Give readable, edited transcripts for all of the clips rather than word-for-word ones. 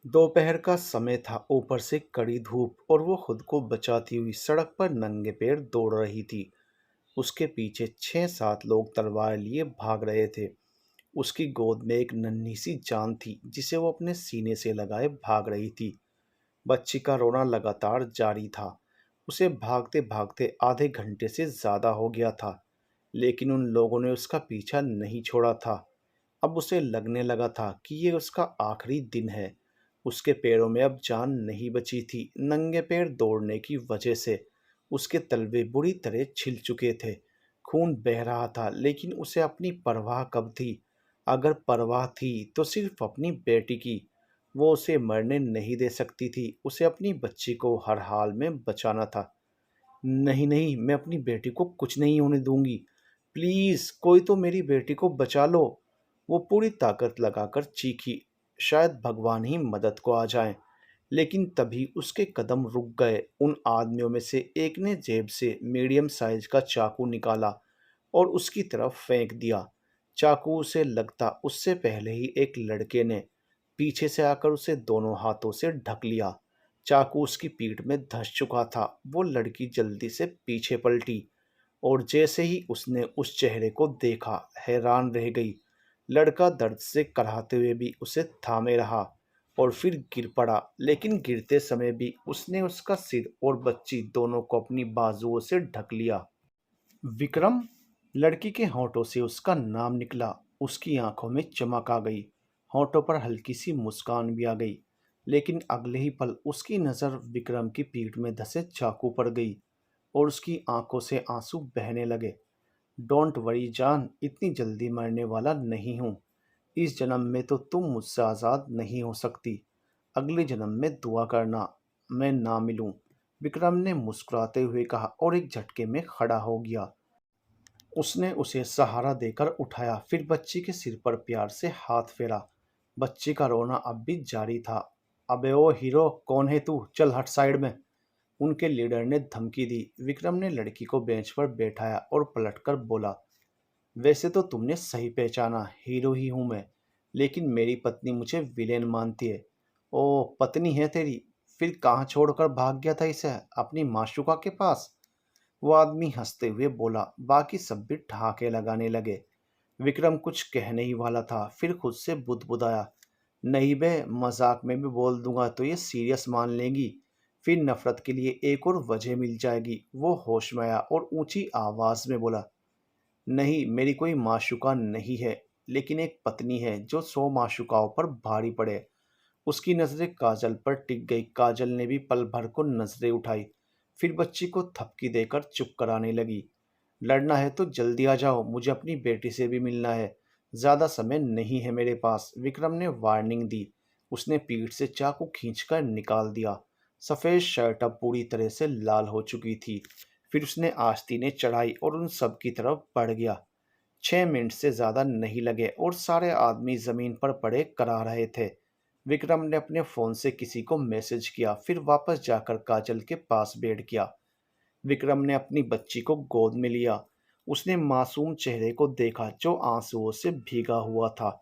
दोपहर का समय था, ऊपर से कड़ी धूप और वो खुद को बचाती हुई सड़क पर नंगे पैर दौड़ रही थी। उसके पीछे 6-7 लोग तलवार लिए भाग रहे थे। उसकी गोद में एक नन्ही सी जान थी जिसे वो अपने सीने से लगाए भाग रही थी। बच्ची का रोना लगातार जारी था। उसे भागते भागते आधे घंटे से ज़्यादा हो गया था, लेकिन उन लोगों ने उसका पीछा नहीं छोड़ा था। अब उसे लगने लगा था कि ये उसका आखिरी दिन है। उसके पैरों में अब जान नहीं बची थी। नंगे पैर दौड़ने की वजह से उसके तलवे बुरी तरह छिल चुके थे। खून बह रहा था, लेकिन उसे अपनी परवाह कब थी? अगर परवाह थी तो सिर्फ अपनी बेटी की। वो उसे मरने नहीं दे सकती थी। उसे अपनी बच्ची को हर हाल में बचाना था। नहीं, नहीं, मैं अपनी बेटी को कुछ नहीं होने दूंगी। प्लीज़ कोई तो मेरी बेटी को बचा लो। वो पूरी ताकत लगाकर चीखी। शायद भगवान ही मदद को आ जाएं। लेकिन तभी उसके कदम रुक गए। उन आदमियों में से एक ने जेब से मीडियम साइज का चाकू निकाला और उसकी तरफ फेंक दिया। चाकू उसे लगता उससे पहले ही एक लड़के ने पीछे से आकर उसे दोनों हाथों से ढक लिया। चाकू उसकी पीठ में धंस चुका था। वो लड़की जल्दी से पीछे पलटी और जैसे ही उसने उस चेहरे को देखा, हैरान रह गई। लड़का दर्द से कराहते हुए भी उसे थामे रहा और फिर गिर पड़ा, लेकिन गिरते समय भी उसने उसका सिर और बच्ची दोनों को अपनी बाजुओं से ढक लिया। विक्रम! लड़की के होठों से उसका नाम निकला। उसकी आंखों में चमक आ गई। होठों पर हल्की सी मुस्कान भी आ गई। लेकिन अगले ही पल उसकी नज़र विक्रम की पीठ में धंसे चाकू पर गई और उसकी आंखों से आंसू बहने लगे। डोंट वरी जान, इतनी जल्दी मरने वाला नहीं हूँ। इस जन्म में तो तुम मुझसे आज़ाद नहीं हो सकती। अगले जन्म में दुआ करना मैं ना मिलूं। विक्रम ने मुस्कुराते हुए कहा और एक झटके में खड़ा हो गया। उसने उसे सहारा देकर उठाया, फिर बच्ची के सिर पर प्यार से हाथ फेरा। बच्ची का रोना अब भी जारी था। अबे ओ हीरो, कौन है तू? चल हट साइड में। उनके लीडर ने धमकी दी। विक्रम ने लड़की को बेंच पर बैठाया और पलटकर बोला, वैसे तो तुमने सही पहचाना, हीरो ही हूं मैं। लेकिन मेरी पत्नी मुझे विलेन मानती है। ओ, पत्नी है तेरी? फिर कहाँ छोड़कर भाग गया था इसे? अपनी माशुका के पास? वो आदमी हंसते हुए बोला। बाकी सब भी ठहाके लगाने लगे। विक्रम कुछ कहने ही वाला था, फिर खुद से बुदबुदाया, नहीं बे, मजाक में भी बोल दूंगा तो ये सीरियस मान लेगी। फिर नफरत के लिए एक और वजह मिल जाएगी। वो होश में आया और ऊंची आवाज में बोला, नहीं, मेरी कोई माशुका नहीं है, लेकिन एक पत्नी है जो 100 माशुकाओं पर भारी पड़े। उसकी नजरें काजल पर टिक गई। काजल ने भी पल भर को नजरें उठाई, फिर बच्ची को थपकी देकर चुप कराने लगी। लड़ना है तो जल्दी आ जाओ, मुझे अपनी बेटी से भी मिलना है। ज्यादा समय नहीं है मेरे पास, विक्रम ने वार्निंग दी। उसने पीठ से चाकू खींचकर निकाल दिया। सफेद शर्ट अब पूरी तरह से लाल हो चुकी थी। फिर उसने आस्तीनें चढ़ाई और उन सब की तरफ बढ़ गया। 6 मिनट से ज्यादा नहीं लगे और सारे आदमी जमीन पर पड़े करा रहे थे। विक्रम ने अपने फोन से किसी को मैसेज किया, फिर वापस जाकर काजल के पास बैठ गया। विक्रम ने अपनी बच्ची को गोद में लिया। उसने मासूम चेहरे को देखा जो आंसुओं से भीगा हुआ था।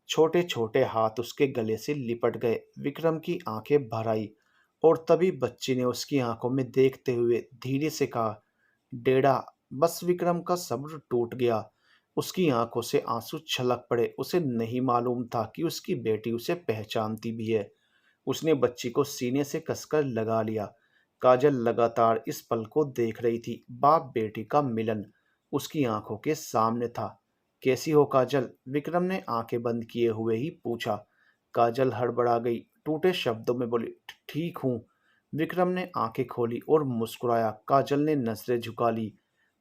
छोटे छोटे हाथ उसके गले से लिपट गए। विक्रम की आंखें भर आई और तभी बच्ची ने उसकी आंखों में देखते हुए धीरे से कहा, डेढ़ा। बस विक्रम का सब्र टूट गया। उसकी आंखों से आंसू छलक पड़े। उसे नहीं मालूम था कि उसकी बेटी उसे पहचानती भी है। उसने बच्ची को सीने से कसकर लगा लिया। काजल लगातार इस पल को देख रही थी। बाप बेटी का मिलन उसकी आंखों के सामने था। कैसी हो काजल? विक्रम ने आंखें बंद किए हुए ही पूछा। काजल हड़बड़ा गई, टूटे शब्दों में बोली, ठीक हूँ। विक्रम ने आंखें खोली और मुस्कुराया। काजल ने नजरें झुका ली।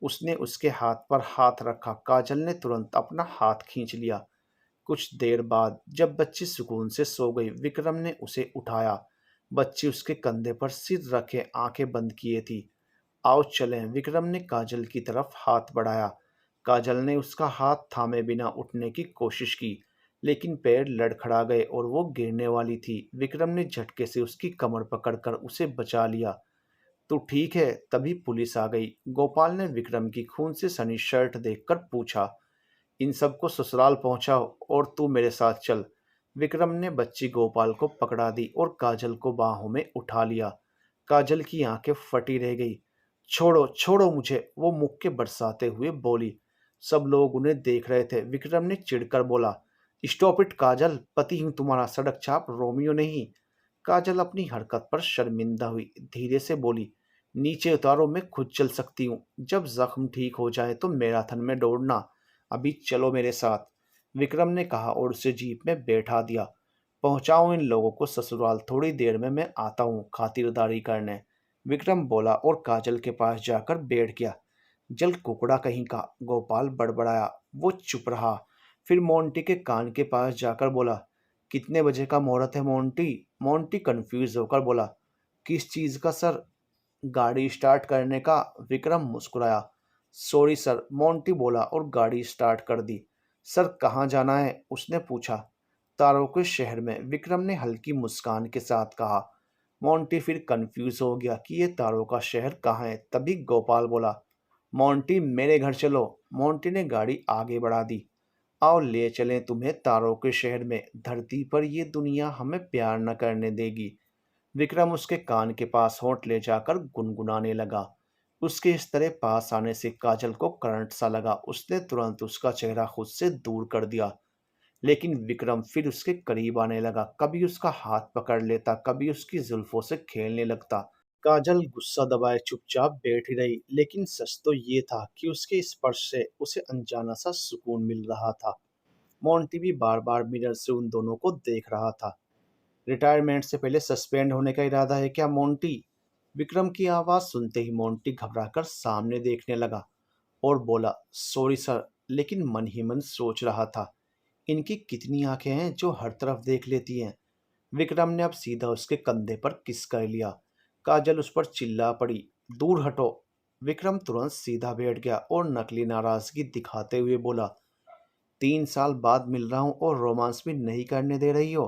उसने उसके हाथ पर हाथ रखा। काजल ने तुरंत अपना हाथ खींच लिया। कुछ देर बाद जब बच्ची सुकून से सो गई, विक्रम ने उसे उठाया। बच्ची उसके कंधे पर सिर रखे आंखें बंद किए थी। आओ चलें। विक्रम ने काजल की तरफ हाथ बढ़ाया। काजल ने उसका हाथ थामे बिना उठने की कोशिश की, लेकिन पैर लड़खड़ा गए और वो गिरने वाली थी। विक्रम ने झटके से उसकी कमर पकड़कर उसे बचा लिया। तू ठीक है? तभी पुलिस आ गई। गोपाल ने विक्रम की खून से सनी शर्ट देखकर पूछा, इन सबको ससुराल पहुंचाओ और तू मेरे साथ चल। विक्रम ने बच्ची गोपाल को पकड़ा दी और काजल को बाहों में उठा लिया। काजल की आंखें फटी रह गई। छोड़ो छोड़ो मुझे, वो मुक्के बरसाते हुए बोली। सब लोग उन्हें देख रहे थे। विक्रम ने चिढ़कर बोला, स्टॉप इट काजल, पति हूं तुम्हारा, सड़क छाप रोमियो नहीं। काजल अपनी हरकत पर शर्मिंदा हुई, धीरे से बोली, नीचे उतारो, मैं खुद चल सकती हूँ। जब जख्म ठीक हो जाए तो मैराथन में दौड़ना। अभी चलो मेरे साथ, विक्रम ने कहा और उसे जीप में बैठा दिया। पहुंचाओ इन लोगों को ससुराल, थोड़ी देर में मैं आता हूँ खातिरदारी करने, विक्रम बोला और काजल के पास जाकर बैठ गया। जल कुकड़ा कहीं का, गोपाल बड़बड़ाया। वो चुप रहा। फिर मोंटी के कान के पास जाकर बोला, कितने बजे का मुहूर्त है मोंटी? मोंटी कंफ्यूज होकर बोला, किस चीज का सर? गाड़ी स्टार्ट करने का, विक्रम मुस्कुराया। सॉरी सर, मोंटी बोला और गाड़ी स्टार्ट कर दी। सर कहाँ जाना है? उसने पूछा। तारों के शहर में, विक्रम ने हल्की मुस्कान के साथ कहा। मोंटी फिर कंफ्यूज हो गया कि ये तारों का शहर कहाँ है। तभी गोपाल बोला, मोंटी मेरे घर चलो। मोंटी ने गाड़ी आगे बढ़ा दी। आओ ले चलें तुम्हें तारों के शहर में, धरती पर ये दुनिया हमें प्यार न करने देगी। विक्रम उसके कान के पास होंठ ले जाकर गुनगुनाने लगा। उसके इस तरह पास आने से काजल को करंट सा लगा। उसने तुरंत उसका चेहरा खुद से दूर कर दिया। लेकिन विक्रम फिर उसके करीब आने लगा। कभी उसका हाथ पकड़ लेता, कभी उसकी जुल्फों से खेलने लगता। काजल गुस्सा दबाए चुपचाप बैठी रही, लेकिन सच तो ये था कि उसके स्पर्श से उसे अनजाना सा सुकून मिल रहा था। मोंटी भी बार बार मिरर से उन दोनों को देख रहा था। रिटायरमेंट से पहले सस्पेंड होने का इरादा है क्या मोंटी? विक्रम की आवाज सुनते ही मोंटी घबराकर सामने देखने लगा और बोला, सॉरी सर, लेकिन मन ही मन सोच रहा था, इनकी कितनी आंखें हैं जो हर तरफ देख लेती हैं। विक्रम ने अब सीधा उसके कंधे पर किस कर लिया। काजल उस पर चिल्ला पड़ी, दूर हटो। विक्रम तुरंत सीधा बैठ गया और नकली नाराजगी दिखाते हुए बोला, 3 साल बाद मिल रहा हूं और रोमांस भी नहीं करने दे रही हो?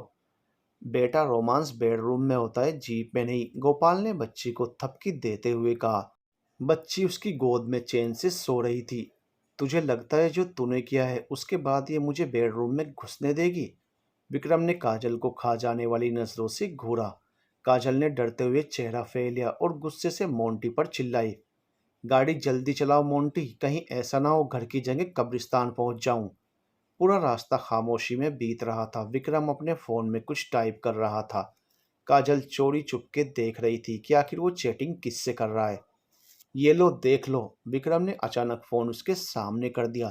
बेटा, रोमांस बेडरूम में होता है, जीप में नहीं, गोपाल ने बच्ची को थपकी देते हुए कहा। बच्ची उसकी गोद में चैन से सो रही थी। तुझे लगता है जो तूने किया है उसके बाद ये मुझे बेडरूम में घुसने देगी? विक्रम ने काजल को खा जाने वाली नजरों से घूरा। काजल ने डरते हुए चेहरा फेर लिया और गुस्से से मोंटी पर चिल्लाई, गाड़ी जल्दी चलाओ मोंटी, कहीं ऐसा ना हो घर की जगह कब्रिस्तान पहुंच जाऊं। पूरा रास्ता खामोशी में बीत रहा था। विक्रम अपने फोन में कुछ टाइप कर रहा था। काजल चोरी चुपके देख रही थी कि आखिर वो चैटिंग किससे कर रहा है। ये लो देख लो, विक्रम ने अचानक फोन उसके सामने कर दिया।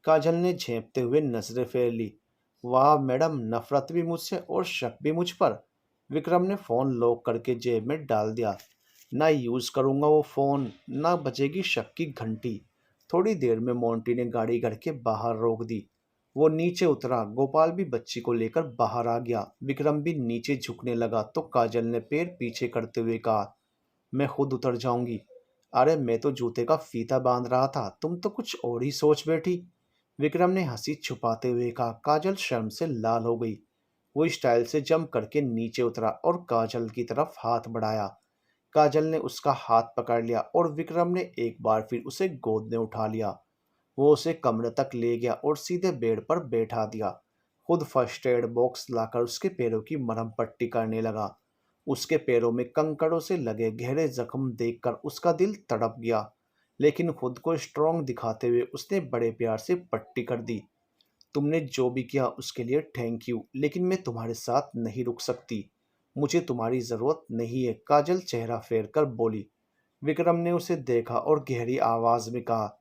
काजल ने झेंपते हुए नजरें फेर ली। वाह मैडम, नफरत भी मुझसे और शक भी मुझ पर। विक्रम ने फोन लॉक करके जेब में डाल दिया। ना यूज करूंगा वो फोन, ना बजेगी शक की घंटी। थोड़ी देर में मोंटी ने गाड़ी घर के बाहर रोक दी। वो नीचे उतरा। गोपाल भी बच्ची को लेकर बाहर आ गया। विक्रम भी नीचे झुकने लगा तो काजल ने पैर पीछे करते हुए कहा, मैं खुद उतर जाऊंगी। अरे मैं तो जूते का फीता बांध रहा था, तुम तो कुछ और ही सोच बैठी। विक्रम ने हंसी छुपाते हुए कहा। काजल शर्म से लाल हो गई। वो स्टाइल से जंप करके नीचे उतरा और काजल की तरफ हाथ बढ़ाया। काजल ने उसका हाथ पकड़ लिया और विक्रम ने एक बार फिर उसे गोद में उठा लिया। वो उसे कमरे तक ले गया और सीधे बेड पर बैठा दिया। खुद फर्स्ट एड बॉक्स लाकर उसके पैरों की मरहम पट्टी करने लगा। उसके पैरों में कंकड़ों से लगे गहरे जख्म देखकर उसका दिल तड़प गया, लेकिन खुद को स्ट्रांग दिखाते हुए उसने बड़े प्यार से पट्टी कर दी। तुमने जो भी किया उसके लिए थैंक यू, लेकिन मैं तुम्हारे साथ नहीं रुक सकती। मुझे तुम्हारी जरूरत नहीं है, काजल चेहरा फेर कर बोली। विक्रम ने उसे देखा और गहरी आवाज में कहा,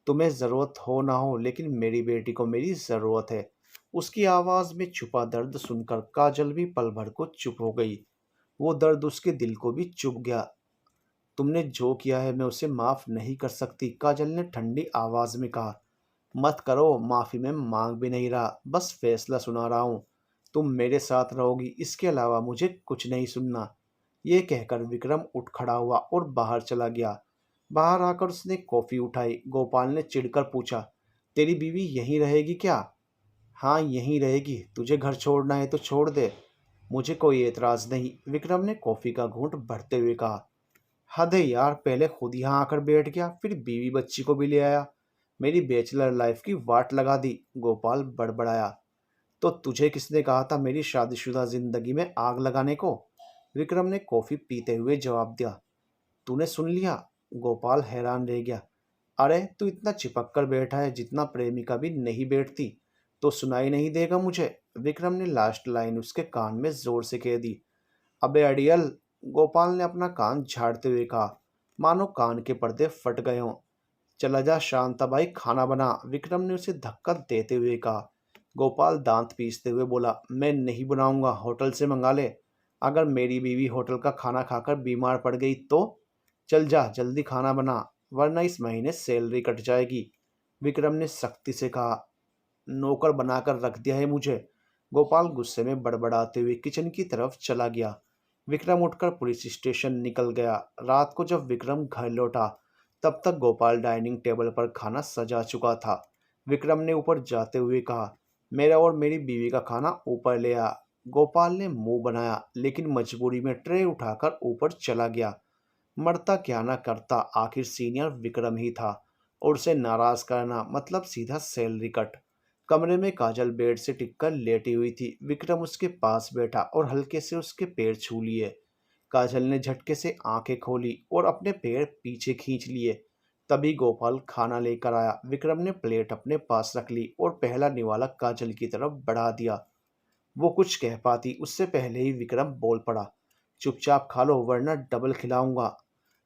तुम्हें जरूरत हो ना हो, लेकिन मेरी बेटी को मेरी जरूरत है। उसकी आवाज में छुपा दर्द सुनकर काजल भी पल भर को चुप हो गई। वो दर्द उसके दिल को भी चुभ गया। तुमने जो किया है मैं उसे माफ नहीं कर सकती, काजल ने ठंडी आवाज में कहा। मत करो, माफी में मांग भी नहीं रहा, बस फैसला सुना रहा हूं। तुम मेरे साथ रहोगी, इसके अलावा मुझे कुछ नहीं सुनना। ये कहकर विक्रम उठ खड़ा हुआ और बाहर चला गया। बाहर आकर उसने कॉफी उठाई। गोपाल ने चिढ़कर पूछा, तेरी बीवी यहीं रहेगी क्या? हाँ यहीं रहेगी, तुझे घर छोड़ना है तो छोड़ दे, मुझे कोई एतराज नहीं, विक्रम ने कॉफी का घूंट भरते हुए कहा। हद है यार, पहले खुद यहाँ आकर बैठ गया, फिर बीवी बच्ची को भी ले आया, मेरी बैचलर लाइफ की वाट लगा दी, गोपाल बड़बड़ाया। तो तुझे किसने कहा था मेरी शादीशुदा जिंदगी में आग लगाने को? विक्रम ने कॉफी पीते हुए जवाब दिया। तूने सुन लिया? गोपाल हैरान रह गया। अरे तू इतना चिपक कर बैठा है जितना प्रेमिका भी नहीं बैठती। तो सुनाई नहीं देगा मुझे? विक्रम ने लास्ट लाइन उसके कान में जोर से कह दी। अबे अड़ियल, गोपाल ने अपना कान झाड़ते हुए कहा, मानो कान के पर्दे फट गए हों। चला जा शांताबाई, खाना बना, विक्रम ने उसे धक्का देते हुए कहा। गोपाल दांत पीसते हुए बोला, मैं नहीं बनाऊंगा, होटल से मंगा ले। अगर मेरी बीवी होटल का खाना खाकर बीमार पड़ गई तो? चल जा जल्दी खाना बना, वरना इस महीने सैलरी कट जाएगी, विक्रम ने सख्ती से कहा। नौकर बनाकर रख दिया है मुझे, गोपाल गुस्से में बड़बड़ाते हुए किचन की तरफ चला गया। विक्रम उठकर पुलिस स्टेशन निकल गया। रात को जब विक्रम घर लौटा तब तक गोपाल डाइनिंग टेबल पर खाना सजा चुका था। विक्रम ने ऊपर जाते हुए कहा, मेरा और मेरी बीवी का खाना ऊपर ले आ। गोपाल ने मुंह बनाया लेकिन मजबूरी में ट्रे उठाकर ऊपर चला गया। मरता क्या ना करता, आखिर सीनियर विक्रम ही था और उसे नाराज करना मतलब सीधा सैलरी कट। कमरे में काजल बेड से टिककर लेटी हुई थी। विक्रम उसके पास बैठा और हल्के से उसके पैर छू लिए। काजल ने झटके से आंखें खोली और अपने पैर पीछे खींच लिए। तभी गोपाल खाना लेकर आया। विक्रम ने प्लेट अपने पास रख ली और पहला निवाला काजल की तरफ बढ़ा दिया। वो कुछ कह पाती उससे पहले ही विक्रम बोल पड़ा, चुपचाप खा लो वरना डबल खिलाऊंगा।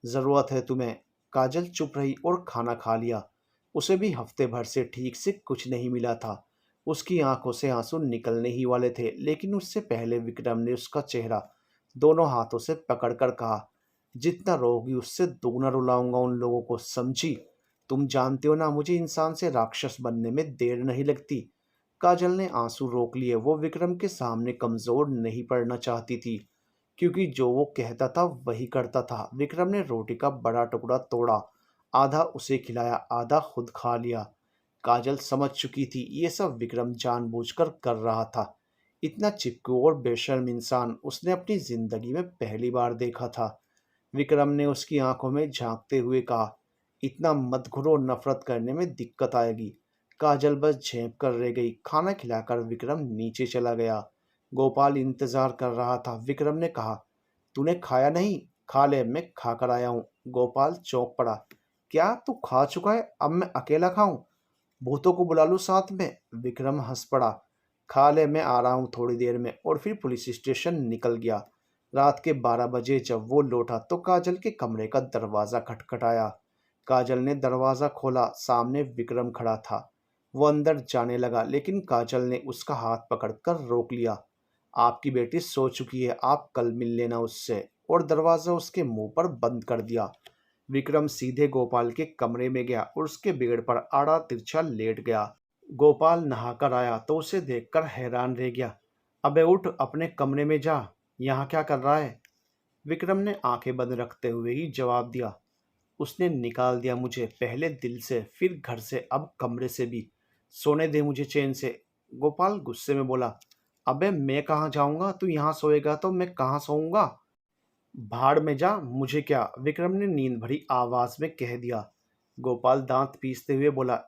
जरूरत है तुम्हें? काजल चुप रही और खाना खा लिया। उसे भी हफ्ते भर से ठीक से कुछ नहीं मिला था। उसकी आंखों से आंसू निकलने ही वाले थे, लेकिन उससे पहले विक्रम ने उसका चेहरा दोनों हाथों से पकड़कर कहा, जितना रोगी उससे दोगुना रुलाऊंगा उन लोगों को, समझी? तुम जानते हो ना, मुझे इंसान से राक्षस बनने में देर नहीं लगती। काजल ने आंसू रोक लिए। वो विक्रम के सामने कमजोर नहीं पड़ना चाहती थी, क्योंकि जो वो कहता था वही करता था। विक्रम ने रोटी का बड़ा टुकड़ा तोड़ा, आधा उसे खिलाया, आधा खुद खा लिया। काजल समझ चुकी थी ये सब विक्रम जानबूझकर कर रहा था। इतना चिपकू और बेशर्म इंसान उसने अपनी जिंदगी में पहली बार देखा था। विक्रम ने उसकी आंखों में झांकते हुए कहा, इतना मत घुरो, नफरत करने में दिक्कत आएगी। काजल बस झेंप कर रह गई। खाना खिलाकर विक्रम नीचे चला गया। गोपाल इंतजार कर रहा था। विक्रम ने कहा, तूने खाया नहीं? खा ले, मैं खा कर आया हूँ। गोपाल चौंक पड़ा। क्या तू खा चुका है? अब मैं अकेला खाऊं? भूतों को बुला लूं साथ में? विक्रम हंस पड़ा। खा ले, मैं आ रहा हूँ थोड़ी देर में। और फिर पुलिस स्टेशन निकल गया। रात के 12 बजे जब वो लौटा तो काजल के कमरे का दरवाजा खटखटाया। काजल ने दरवाजा खोला। सामने विक्रम खड़ा था। वो अंदर जाने लगा, लेकिन काजल ने उसका हाथ पकड़कर रोक लिया। आपकी बेटी सो चुकी है, आप कल मिल लेना उससे, और दरवाजा उसके मुंह पर बंद कर दिया। विक्रम सीधे गोपाल के कमरे में गया और उसके बेड पर आड़ा तिरछा लेट गया। गोपाल नहाकर आया तो उसे देखकर हैरान रह गया। अबे उठ, अपने कमरे में जा, यहाँ क्या कर रहा है? विक्रम ने आंखें बंद रखते हुए ही जवाब दिया, उसने निकाल दिया मुझे, पहले दिल से, फिर घर से, अब कमरे से भी। सोने दे मुझे चैन से। गोपाल गुस्से में बोला, अबे मैं कहाँ जाऊंगा? तू यहाँ सोएगा तो मैं कहाँ सोऊंगा? भाड़ में जा, मुझे क्या, विक्रम ने नींद भरी आवाज में कह दिया। गोपाल दांत पीसते हुए बोला,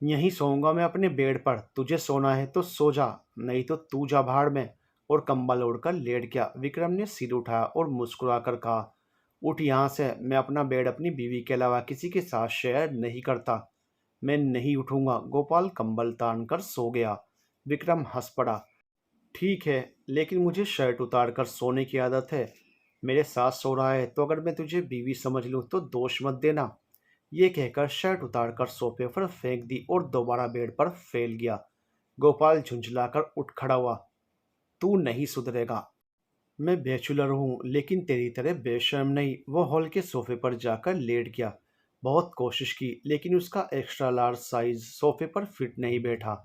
यहीं सोऊंगा मैं अपने बेड पर, तुझे सोना है तो सो जा, नहीं तो तू जा भाड़ में। और कंबल ओढ़कर लेट गया। विक्रम ने सिर उठाया और मुस्कुराकर कहा, उठ यहाँ से, मैं अपना बेड अपनी बीवी के अलावा किसी के साथ शेयर नहीं करता। मैं नहीं उठूंगा। गोपाल कंबल तान कर सो गया। विक्रम हंस पड़ा। ठीक है, लेकिन मुझे शर्ट उतार कर सोने की आदत है। मेरे साथ सो रहा है तो अगर मैं तुझे बीवी समझ लूं तो दोष मत देना। ये कहकर शर्ट उतार कर सोफे पर फेंक दी और दोबारा बेड पर फैल गया। गोपाल झुंझलाकर उठ खड़ा हुआ। तू नहीं सुधरेगा। मैं बैचलर हूँ लेकिन तेरी तरह बेशर्म नहीं। वो हॉल के सोफे पर जाकर लेट गया। बहुत कोशिश की लेकिन उसका एक्स्ट्रा लार्ज साइज सोफे पर फिट नहीं बैठा।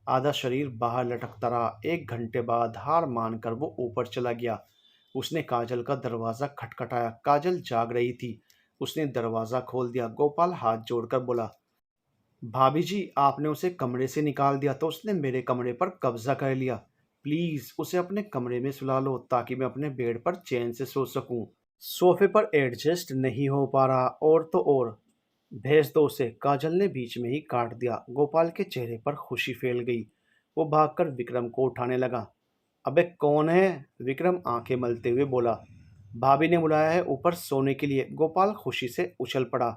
आधा शरीर बाहर लटकता रहा। 1 घंटे बाद हार मानकर वो ऊपर चला गया। उसने काजल का दरवाज़ा खटखटाया। काजल जाग रही थी। उसने दरवाज़ा खोल दिया। गोपाल हाथ जोड़कर बोला, भाभी जी, आपने उसे कमरे से निकाल दिया तो उसने मेरे कमरे पर कब्जा कर लिया। प्लीज उसे अपने कमरे में सुला लो ताकि मैं अपने बेड पर चैन से सो सकूं। सोफे पर एडजस्ट नहीं हो पा रहा, और तो और। भेज दो उसे, काजल ने बीच में ही काट दिया। गोपाल के चेहरे पर खुशी फैल गई। वो भागकर विक्रम को उठाने लगा। अबे कौन है? विक्रम आंखें मलते हुए बोला। भाभी ने बुलाया है ऊपर सोने के लिए। गोपाल खुशी से उछल पड़ा।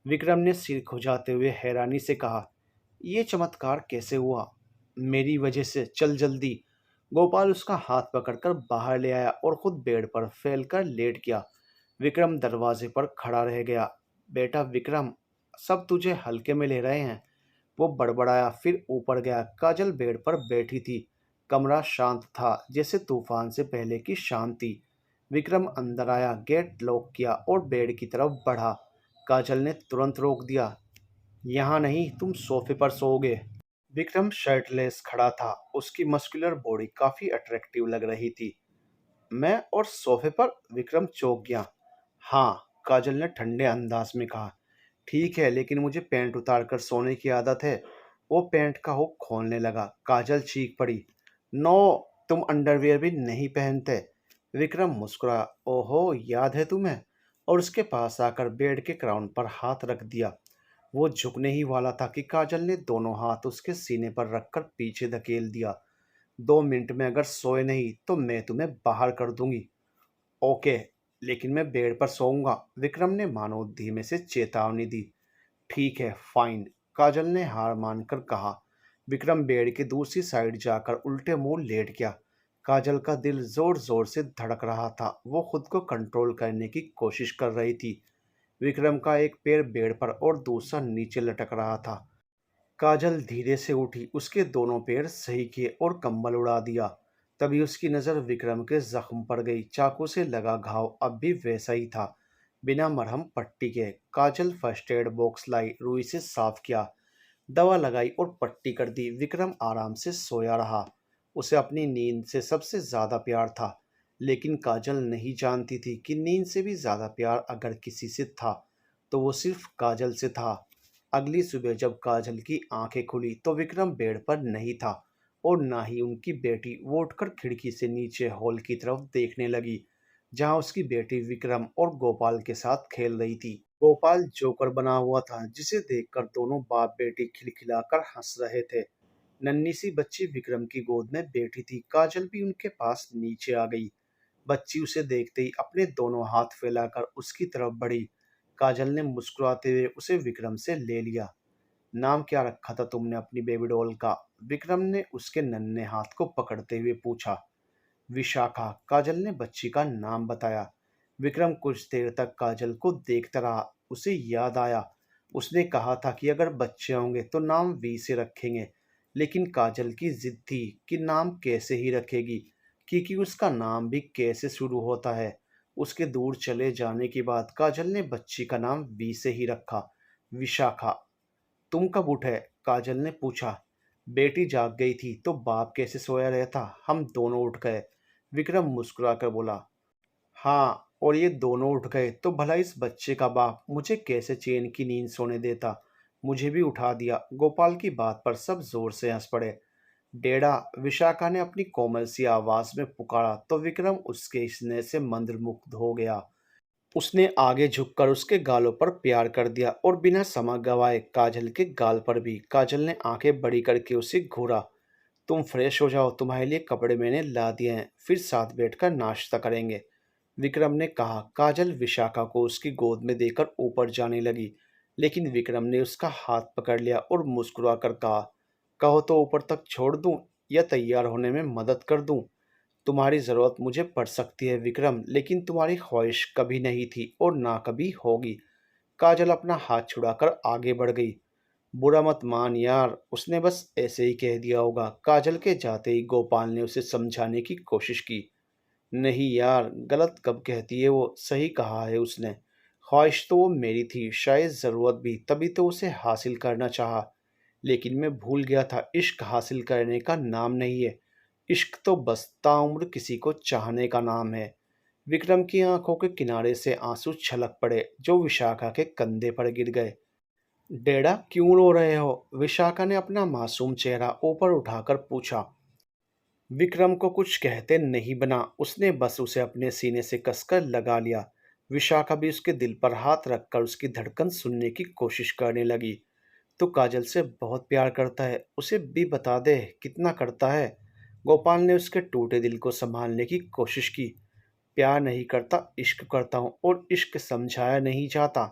विक्रम ने सिर खुजाते हुए हैरानी से कहा, ये चमत्कार कैसे हुआ? मेरी वजह से। चल जल्दी। गोपाल उसका हाथ पकड़कर बाहर ले आया और खुद बेड पर फैलकर लेट गया। विक्रम दरवाजे पर खड़ा रह गया। बेटा विक्रम, सब तुझे हल्के में ले रहे हैं, वो बड़बड़ाया। फिर ऊपर गया। काजल बेड पर बैठी थी। कमरा शांत था, जैसे तूफान से पहले की शांति। विक्रम अंदर आया, गेट लॉक किया और बेड की तरफ बढ़ा। काजल ने तुरंत रोक दिया। यहाँ नहीं, तुम सोफे पर सोओगे। विक्रम शर्टलेस खड़ा था। उसकी मस्कुलर बॉडी काफी अट्रैक्टिव लग रही थी। मैं और सोफे पर? विक्रम चौंक गया। हाँ, काजल ने ठंडे अंदाज में कहा। ठीक है, लेकिन मुझे पैंट उतार कर सोने की आदत है। वो पैंट का हुक खोलने लगा। काजल चीख पड़ी। नो, तुम अंडरवियर भी नहीं पहनते। विक्रम मुस्कुरा। ओहो, याद है तुम्हें? और उसके पास आकर बेड के क्राउन पर हाथ रख दिया। वो झुकने ही वाला था कि काजल ने दोनों हाथ उसके सीने पर रखकर पीछे धकेल दिया। 2 मिनट में अगर सोए नहीं तो मैं तुम्हें बाहर कर दूंगी। ओके, लेकिन मैं बेड पर सोऊंगा। विक्रम ने मानो धीमे से चेतावनी दी। ठीक है, फाइन, काजल ने हार मानकर कहा। विक्रम बेड की दूसरी साइड जाकर उल्टे मुंह लेट गया। काजल का दिल जोर जोर से धड़क रहा था। वो खुद को कंट्रोल करने की कोशिश कर रही थी। विक्रम का एक पैर बेड पर और दूसरा नीचे लटक रहा था। काजल धीरे से उठी, उसके दोनों पैर सही किए और कंबल उड़ा दिया। तभी उसकी नज़र विक्रम के जख्म पर गई। चाकू से लगा घाव अब भी वैसा ही था, बिना मरहम पट्टी के। काजल फर्स्ट एड बॉक्स लाई, रुई से साफ किया, दवा लगाई और पट्टी कर दी। विक्रम आराम से सोया रहा। उसे अपनी नींद से सबसे ज़्यादा प्यार था, लेकिन काजल नहीं जानती थी कि नींद से भी ज़्यादा प्यार अगर किसी से था तो वो सिर्फ काजल से था। अगली सुबह जब काजल की आंखें खुली तो विक्रम बेड पर नहीं था और ना ही उनकी बेटी। वो उठकर खिड़की से नीचे हॉल की तरफ देखने लगी, जहां उसकी बेटी विक्रम और गोपाल के साथ खेल रही थी। गोपाल जोकर बना हुआ था, जिसे देखकर दोनों बाप बेटी खिलखिलाकर हंस रहे थे। नन्ही सी बच्ची विक्रम की गोद में बैठी थी। काजल भी उनके पास नीचे आ गई। बच्ची उसे देखते ही अपने दोनों हाथ फैलाकर उसकी तरफ बढ़ी। काजल ने मुस्कुराते हुए उसे विक्रम से ले लिया। नाम क्या रखा था तुमने अपनी बेबी डॉल का? विक्रम ने उसके नन्हे हाथ को पकड़ते हुए पूछा। विशाखा, काजल ने बच्ची का नाम बताया। विक्रम कुछ देर तक काजल को देखता रहा। उसे याद आया, उसने कहा था कि अगर बच्चे होंगे तो नाम वी से रखेंगे, लेकिन काजल की जिद थी कि नाम कैसे ही रखेगी, क्योंकि उसका नाम भी कैसे शुरू होता है। उसके दूर चले जाने के बाद काजल ने बच्ची का नाम वी से ही रखा, विशाखा। तुम कब उठे? काजल ने पूछा। बेटी जाग गई थी तो बाप कैसे सोया रहता, हम दोनों उठ गए। विक्रम मुस्कुराकर बोला। हाँ, और ये दोनों उठ गए तो भला इस बच्चे का बाप मुझे कैसे चैन की नींद सोने देता? मुझे भी उठा दिया। गोपाल की बात पर सब जोर से हंस पड़े। डेढ़ा, विशाखा ने अपनी कोमल सी आवाज में पुकारा तो विक्रम उसके स्नेह से मंत्रमुग्ध हो गया। उसने आगे झुककर उसके गालों पर प्यार कर दिया और बिना समय गवाए काजल के गाल पर भी। काजल ने आंखें बड़ी करके उसे घूरा। तुम फ्रेश हो जाओ, तुम्हारे लिए कपड़े मैंने ला दिए हैं, फिर साथ बैठकर नाश्ता करेंगे, विक्रम ने कहा। काजल विशाखा को उसकी गोद में देकर ऊपर जाने लगी, लेकिन विक्रम ने उसका हाथ पकड़ लिया और मुस्कुरा कर कहा, कहो तो ऊपर तक छोड़ दूं या तैयार होने में मदद कर दूं? तुम्हारी ज़रूरत मुझे पड़ सकती है विक्रम, लेकिन तुम्हारी ख्वाहिश कभी नहीं थी और ना कभी होगी। काजल अपना हाथ छुड़ाकर आगे बढ़ गई। बुरा मत मान यार, उसने बस ऐसे ही कह दिया होगा। काजल के जाते ही गोपाल ने उसे समझाने की कोशिश की। नहीं यार, गलत कब कहती है वो, सही कहा है उसने। ख्वाहिश तो वो मेरी थी, शायद ज़रूरत भी, तभी तो उसे हासिल करना चाहा। लेकिन मैं भूल गया था, इश्क हासिल करने का नाम नहीं है। इश्क तो बस ताउम्र किसी को चाहने का नाम है। विक्रम की आंखों के किनारे से आंसू छलक पड़े, जो विशाखा के कंधे पर गिर गए। डेडा, क्यों रो रहे हो? विशाखा ने अपना मासूम चेहरा ऊपर उठाकर पूछा। विक्रम को कुछ कहते नहीं बना, उसने बस उसे अपने सीने से कसकर लगा लिया। विशाखा भी उसके दिल पर हाथ रखकर उसकी धड़कन सुनने की कोशिश करने लगी। तो काजल से बहुत प्यार करता है, उसे भी बता दे कितना करता है। गोपाल ने उसके टूटे दिल को संभालने की कोशिश की। प्यार नहीं करता, इश्क करता हूँ, और इश्क समझाया नहीं जाता,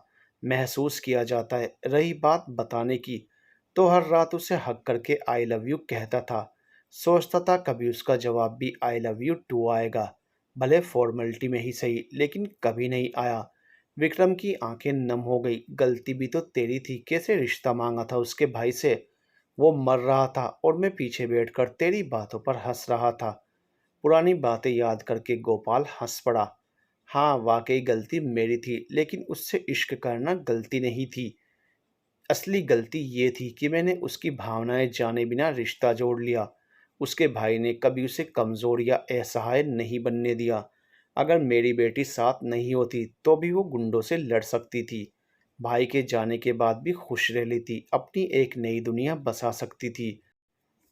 महसूस किया जाता है। रही बात बताने की, तो हर रात उसे हक करके आई लव यू कहता था। सोचता था कभी उसका जवाब भी आई लव यू टू आएगा, भले फॉर्मेलिटी में ही सही, लेकिन कभी नहीं आया। विक्रम की आंखें नम हो गई। गलती भी तो तेरी थी, कैसे रिश्ता मांगा था उसके भाई से। वो मर रहा था और मैं पीछे बैठकर तेरी बातों पर हंस रहा था। पुरानी बातें याद करके गोपाल हंस पड़ा। हाँ, वाकई गलती मेरी थी, लेकिन उससे इश्क करना गलती नहीं थी। असली गलती ये थी कि मैंने उसकी भावनाएं जाने बिना रिश्ता जोड़ लिया। उसके भाई ने कभी उसे कमज़ोर या असहाय नहीं बनने दिया। अगर मेरी बेटी साथ नहीं होती तो भी वो गुंडों से लड़ सकती थी। भाई के जाने के बाद भी खुश रह लेती, अपनी एक नई दुनिया बसा सकती थी,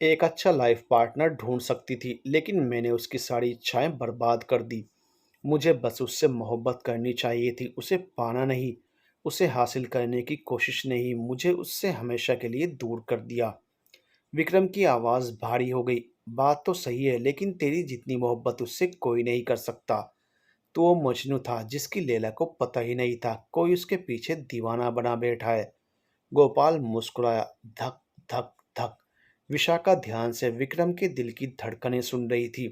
एक अच्छा लाइफ पार्टनर ढूंढ सकती थी। लेकिन मैंने उसकी सारी इच्छाएं बर्बाद कर दी। मुझे बस उससे मोहब्बत करनी चाहिए थी, उसे पाना नहीं, उसे हासिल करने की कोशिश नहीं। मुझे उससे हमेशा के लिए दूर कर दिया। विक्रम की आवाज़ भारी हो गई। बात तो सही है, लेकिन तेरी जितनी मोहब्बत उससे कोई नहीं कर सकता। तो वो मजनू था जिसकी लैला को पता ही नहीं था कोई उसके पीछे दीवाना बना बैठा है। गोपाल मुस्कुराया। धक धक धक। विशाखा ध्यान से विक्रम के दिल की धड़कनें सुन रही थी।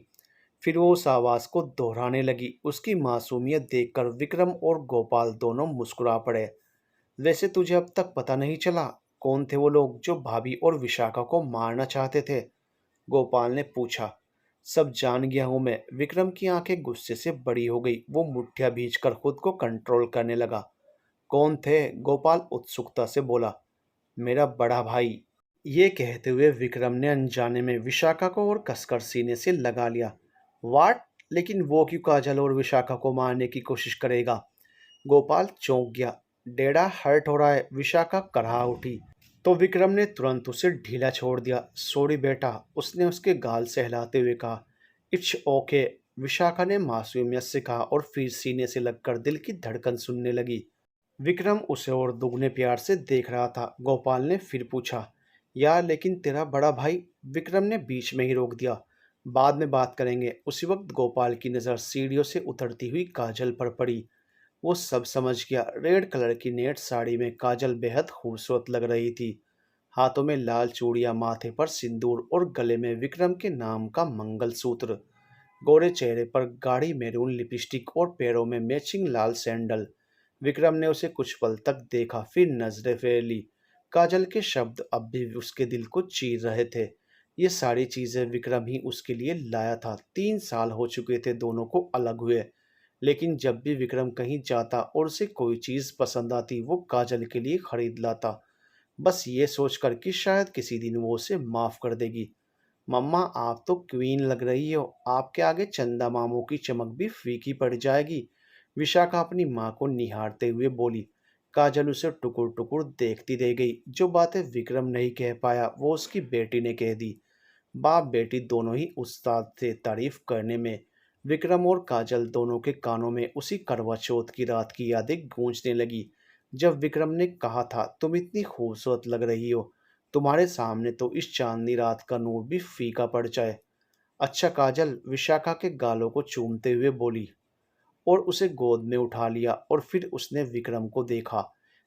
फिर वो उस आवाज़ को दोहराने लगी। उसकी मासूमियत देखकर विक्रम और गोपाल दोनों मुस्कुरा पड़े। वैसे तुझे अब तक पता नहीं चला कौन थे वो लोग जो भाभी और विशाखा को मारना चाहते थे? गोपाल ने पूछा। सब जान गया हूं मैं। विक्रम की आंखें गुस्से से बड़ी हो गई। वो मुठ्ठियां भींचकर खुद को कंट्रोल करने लगा। कौन थे? गोपाल उत्सुकता से बोला। मेरा बड़ा भाई। ये कहते हुए विक्रम ने अनजाने में विशाखा को और कसकर सीने से लगा लिया। वाट? लेकिन वो क्यों काजल और विशाखा को मारने की कोशिश करेगा? गोपाल चौंक गया। डेढ़ा हर्ट हो रहा है, विशाखा कराह उठी। तो विक्रम ने तुरंत उसे ढीला छोड़ दिया। सॉरी बेटा, उसने उसके गाल सहलाते हुए कहा। इट्स ओके, विशाखा ने मासूमियत से कहा और फिर सीने से लगकर दिल की धड़कन सुनने लगी। विक्रम उसे और दुगने प्यार से देख रहा था। गोपाल ने फिर पूछा, यार लेकिन तेरा बड़ा भाई? विक्रम ने बीच में ही रोक दिया। बाद में बात करेंगे। उसी वक्त गोपाल की नज़र सीढ़ियों से उतरती हुई काजल पर पड़ी। वो सब समझ गया। रेड कलर की नेट साड़ी में काजल बेहद खूबसूरत लग रही थी। हाथों में लाल चूड़ियां, माथे पर सिंदूर और गले में विक्रम के नाम का मंगलसूत्र। गोरे चेहरे पर गाढ़ी मैरून लिपस्टिक और पैरों में मैचिंग लाल सैंडल। विक्रम ने उसे कुछ पल तक देखा, फिर नजरें फेर ली। काजल के शब्द अब भी उसके दिल को चीर रहे थे। ये सारी चीजें विक्रम ही उसके लिए लाया था। 3 साल हो चुके थे दोनों को अलग हुए, लेकिन जब भी विक्रम कहीं जाता और उसे कोई चीज पसंद आती वो काजल के लिए खरीद लाता, बस ये सोचकर कि शायद किसी दिन वो उसे माफ कर देगी। मम्मा, आप तो क्वीन लग रही हो, आपके आगे चंदा मामों की चमक भी फीकी पड़ जाएगी, विशाखा अपनी माँ को निहारते हुए बोली। काजल उसे टुकुर टुकुर देखती रह गई। जो बातें विक्रम नहीं कह पाया वो उसकी बेटी ने कह दी। बाप बेटी दोनों ही उस्ताद थे तारीफ करने में। विक्रम और काजल दोनों के कानों में उसी करवा चौथ की रात की यादें गूंजने लगी, जब विक्रम ने कहा था, तुम इतनी खूबसूरत लग रही हो, तुम्हारे सामने तो इस चांदनी रात का नूर भी फीका पड़ जाए। अच्छा काजल, विशाखा के गालों को चूमते हुए बोली, और उसे गोद में उठा लिया। और फिर उसने विक्रम को देखा।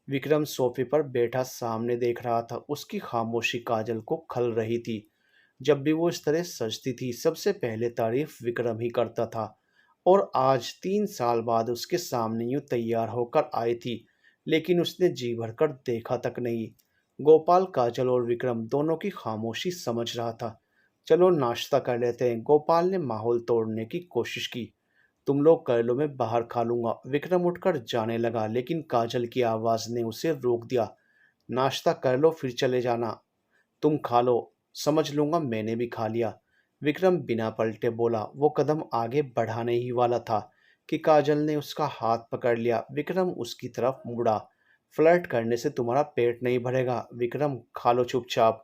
विक्रम सोफे पर बैठा सामने देख रहा था। उसकी खामोशी काजल को खल रही थी। जब भी वो इस तरह सजती थी सबसे पहले तारीफ विक्रम ही करता था, और आज 3 साल बाद उसके सामने यूं तैयार होकर आई थी, लेकिन उसने जी भरकर देखा तक नहीं। गोपाल काजल और विक्रम दोनों की खामोशी समझ रहा था। चलो नाश्ता कर लेते हैं, गोपाल ने माहौल तोड़ने की कोशिश की। तुम लोग कर लो, मैं बाहर खा लूंगा। विक्रम उठकर जाने लगा, लेकिन काजल की आवाज ने उसे रोक दिया। नाश्ता कर लो फिर चले जाना। तुम खा लो, समझ लूंगा मैंने भी खा लिया। विक्रम बिना पलटे बोला। वो कदम आगे बढ़ाने ही वाला था कि काजल ने उसका हाथ पकड़ लिया। विक्रम उसकी तरफ मुड़ा। फ्लर्ट करने से तुम्हारा पेट नहीं भरेगा विक्रम, खा लो चुपचाप।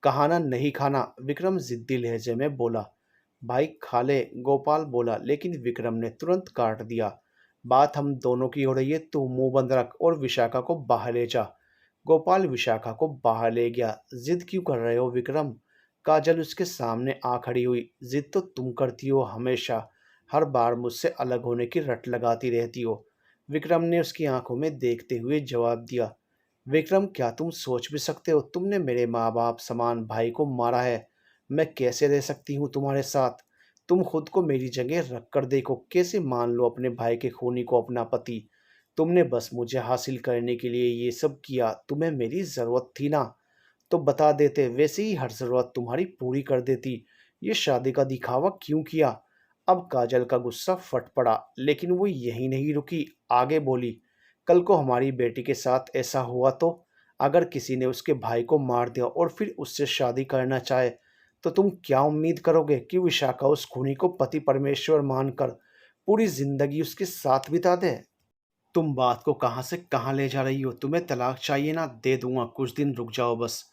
कहाना नहीं खाना, विक्रम जिद्दी लहजे में बोला। भाई खा ले, गोपाल बोला, लेकिन विक्रम ने तुरंत काट दिया। बात हम दोनों की हो रही है, तू मुंह बंद रख और विशाखा को बाहर ले जा। गोपाल विशाखा को बाहर ले गया। जिद क्यों कर रहे हो विक्रम? काजल उसके सामने आ खड़ी हुई। जिद तो तुम करती हो हमेशा, हर बार मुझसे अलग होने की रट लगाती रहती हो। विक्रम ने उसकी आंखों में देखते हुए जवाब दिया। विक्रम, क्या तुम सोच भी सकते हो? तुमने मेरे माँ बाप समान भाई को मारा है। मैं कैसे रह सकती हूँ तुम्हारे साथ? तुम खुद को मेरी जगह रख कर देखो, कैसे मान लो अपने भाई के खूनी को अपना पति? तुमने बस मुझे हासिल करने के लिए ये सब किया। तुम्हें मेरी ज़रूरत थी ना, तो बता देते, वैसे ही हर ज़रूरत तुम्हारी पूरी कर देती। ये शादी का दिखावा क्यों किया? अब काजल का गुस्सा फट पड़ा, लेकिन वो यहीं नहीं रुकी, आगे बोली। कल को हमारी बेटी के साथ ऐसा हुआ तो? अगर किसी ने उसके भाई को मार दिया और फिर उससे शादी करना चाहे, तो तुम क्या उम्मीद करोगे कि विशाखा उस खूनी को पति परमेश्वर मानकर पूरी जिंदगी उसके साथ बिता दे? तुम बात को कहाँ से कहाँ ले जा रही हो? तुम्हें तलाक चाहिए ना? दे दूंगा, कुछ दिन रुक जाओ बस।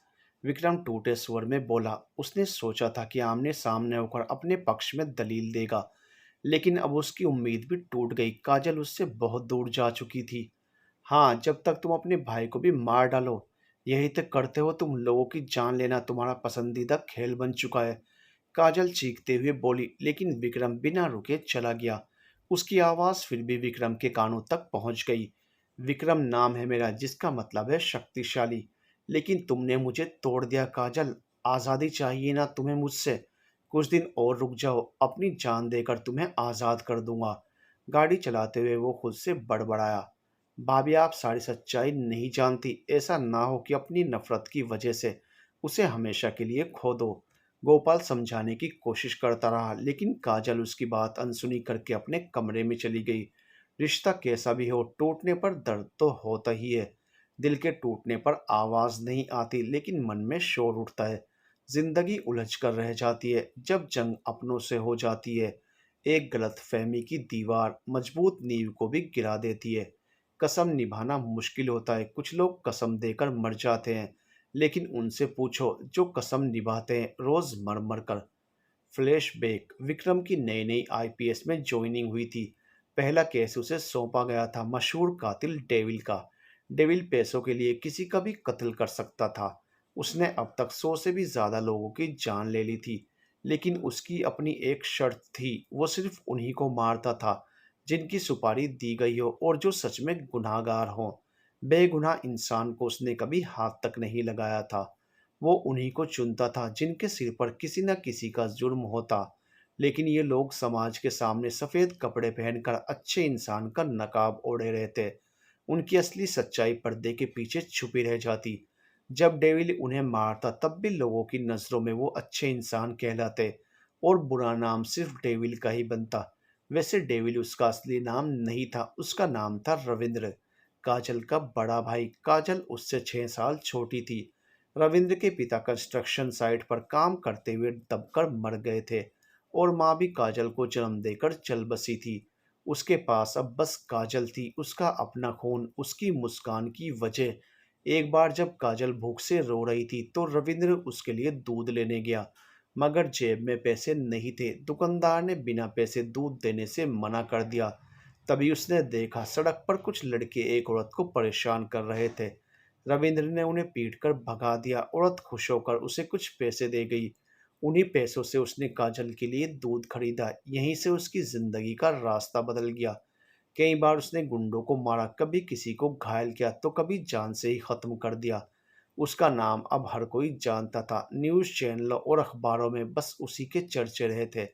विक्रम टूटे स्वर में बोला। उसने सोचा था कि आमने सामने होकर अपने पक्ष में दलील देगा, लेकिन अब उसकी उम्मीद भी टूट गई। काजल उससे बहुत दूर जा चुकी थी। हाँ, जब तक तुम अपने भाई को भी मार डालो, यही तक करते हो तुम। लोगों की जान लेना तुम्हारा पसंदीदा खेल बन चुका है। काजल चीखते हुए बोली, लेकिन विक्रम बिना रुके चला गया। उसकी आवाज फिर भी विक्रम के कानों तक पहुंच गई। विक्रम नाम है मेरा, जिसका मतलब है शक्तिशाली। लेकिन तुमने मुझे तोड़ दिया काजल। आज़ादी चाहिए ना तुम्हें मुझसे? कुछ दिन और रुक जाओ, अपनी जान देकर तुम्हें आज़ाद कर दूंगा। गाड़ी चलाते हुए वो खुद से बड़बड़ाया। भाभी, आप सारी सच्चाई नहीं जानती। ऐसा ना हो कि अपनी नफरत की वजह से उसे हमेशा के लिए खो दो। गोपाल समझाने की कोशिश करता रहा, लेकिन काजल उसकी बात अनसुनी करके अपने कमरे में चली गई। रिश्ता कैसा भी हो, टूटने पर दर्द तो होता ही है। दिल के टूटने पर आवाज नहीं आती, लेकिन मन में शोर उठता है। जिंदगी उलझ कर रह जाती है जब जंग अपनों से हो जाती है। एक गलत फहमी की दीवार मजबूत नींव को भी गिरा देती है। कसम निभाना मुश्किल होता है। कुछ लोग कसम देकर मर जाते हैं, लेकिन उनसे पूछो जो कसम निभाते हैं रोज मर मर कर। फ्लैशबैक। विक्रम की नई नई आईपीएस में ज्वाइनिंग हुई थी। पहला केस उसे सौंपा गया था मशहूर कातिल डेविल का। डेविल पैसों के लिए किसी का भी कत्ल कर सकता था। उसने अब तक 100 से भी ज्यादा लोगों की जान ले ली थी, लेकिन उसकी अपनी एक शर्त थी। वो सिर्फ उन्हीं को मारता था जिनकी सुपारी दी गई हो और जो सच में गुनाहगार हो। बेगुनाह इंसान को उसने कभी हाथ तक नहीं लगाया था। वो उन्हीं को चुनता था जिनके सिर पर किसी न किसी का जुर्म होता। लेकिन ये लोग समाज के सामने सफ़ेद कपड़े पहनकर अच्छे इंसान का नकाब ओढ़े रहते। उनकी असली सच्चाई पर्दे के पीछे छुपी रह जाती। जब डेविल उन्हें मारता तब भी लोगों की नज़रों में वो अच्छे इंसान कहलाते और बुरा नाम सिर्फ डेविल का ही बनता। वैसे डेविल उसका असली नाम नहीं था, उसका नाम था रविंद्र, काजल का बड़ा भाई। काजल उससे 6 साल छोटी थी। रविंद्र के पिता कंस्ट्रक्शन साइट पर काम करते हुए दबकर मर गए थे और माँ भी काजल को जन्म देकर चल बसी थी। उसके पास अब बस काजल थी, उसका अपना खून, उसकी मुस्कान की वजह। एक बार जब काजल भूख से रो रही थी तो रविंद्र उसके लिए दूध लेने गया, मगर जेब में पैसे नहीं थे। दुकानदार ने बिना पैसे दूध देने से मना कर दिया। तभी उसने देखा सड़क पर कुछ लड़के एक औरत को परेशान कर रहे थे। रविंद्र ने उन्हें पीटकर भगा दिया। औरत खुश होकर उसे कुछ पैसे दे गई। उन्हीं पैसों से उसने काजल के लिए दूध खरीदा। यहीं से उसकी जिंदगी का रास्ता बदल गया। कई बार उसने गुंडों को मारा, कभी किसी को घायल किया तो कभी जान से ही खत्म कर दिया। उसका नाम अब हर कोई जानता था। न्यूज़ चैनलों और अखबारों में बस उसी के चर्चे रहे थे,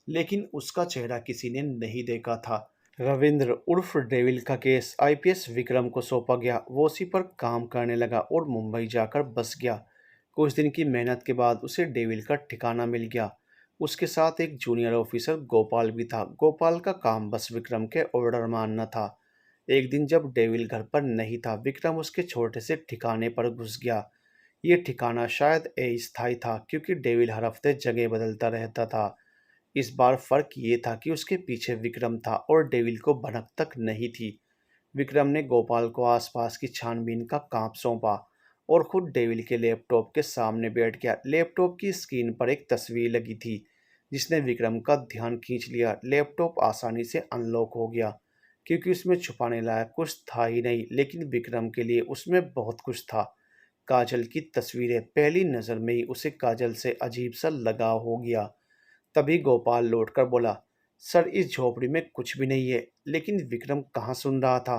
लेकिन उसका चेहरा किसी ने नहीं देखा था। रविंद्र उर्फ डेविल का केस आईपीएस विक्रम को सौंपा गया। वो उसी पर काम करने लगा और मुंबई जाकर बस गया। कुछ दिन की मेहनत के बाद उसे डेविल का ठिकाना मिल गया। उसके साथ एक जूनियर ऑफिसर गोपाल भी था। गोपाल का काम बस विक्रम के ऑर्डर मानना था। एक दिन जब डेविल घर पर नहीं था, विक्रम उसके छोटे से ठिकाने पर घुस गया। ये ठिकाना शायद अस्थायी था, क्योंकि डेविल हर हफ्ते जगह बदलता रहता था। इस बार फर्क ये था कि उसके पीछे विक्रम था और डेविल को भनक तक नहीं थी। विक्रम ने गोपाल को आसपास की छानबीन का काम सौंपा और खुद डेविल के लैपटॉप के सामने बैठ गया। लैपटॉप की स्क्रीन पर एक तस्वीर लगी थी, जिसने विक्रम का ध्यान खींच लिया। लैपटॉप आसानी से अनलॉक हो गया। क्योंकि उसमें छुपाने लायक कुछ था ही नहीं, लेकिन विक्रम के लिए उसमें बहुत कुछ था। काजल की तस्वीरें, पहली नज़र में ही उसे काजल से अजीब सा लगाव हो गया। तभी गोपाल लौटकर बोला, सर इस झोपड़ी में कुछ भी नहीं है। लेकिन विक्रम कहाँ सुन रहा था,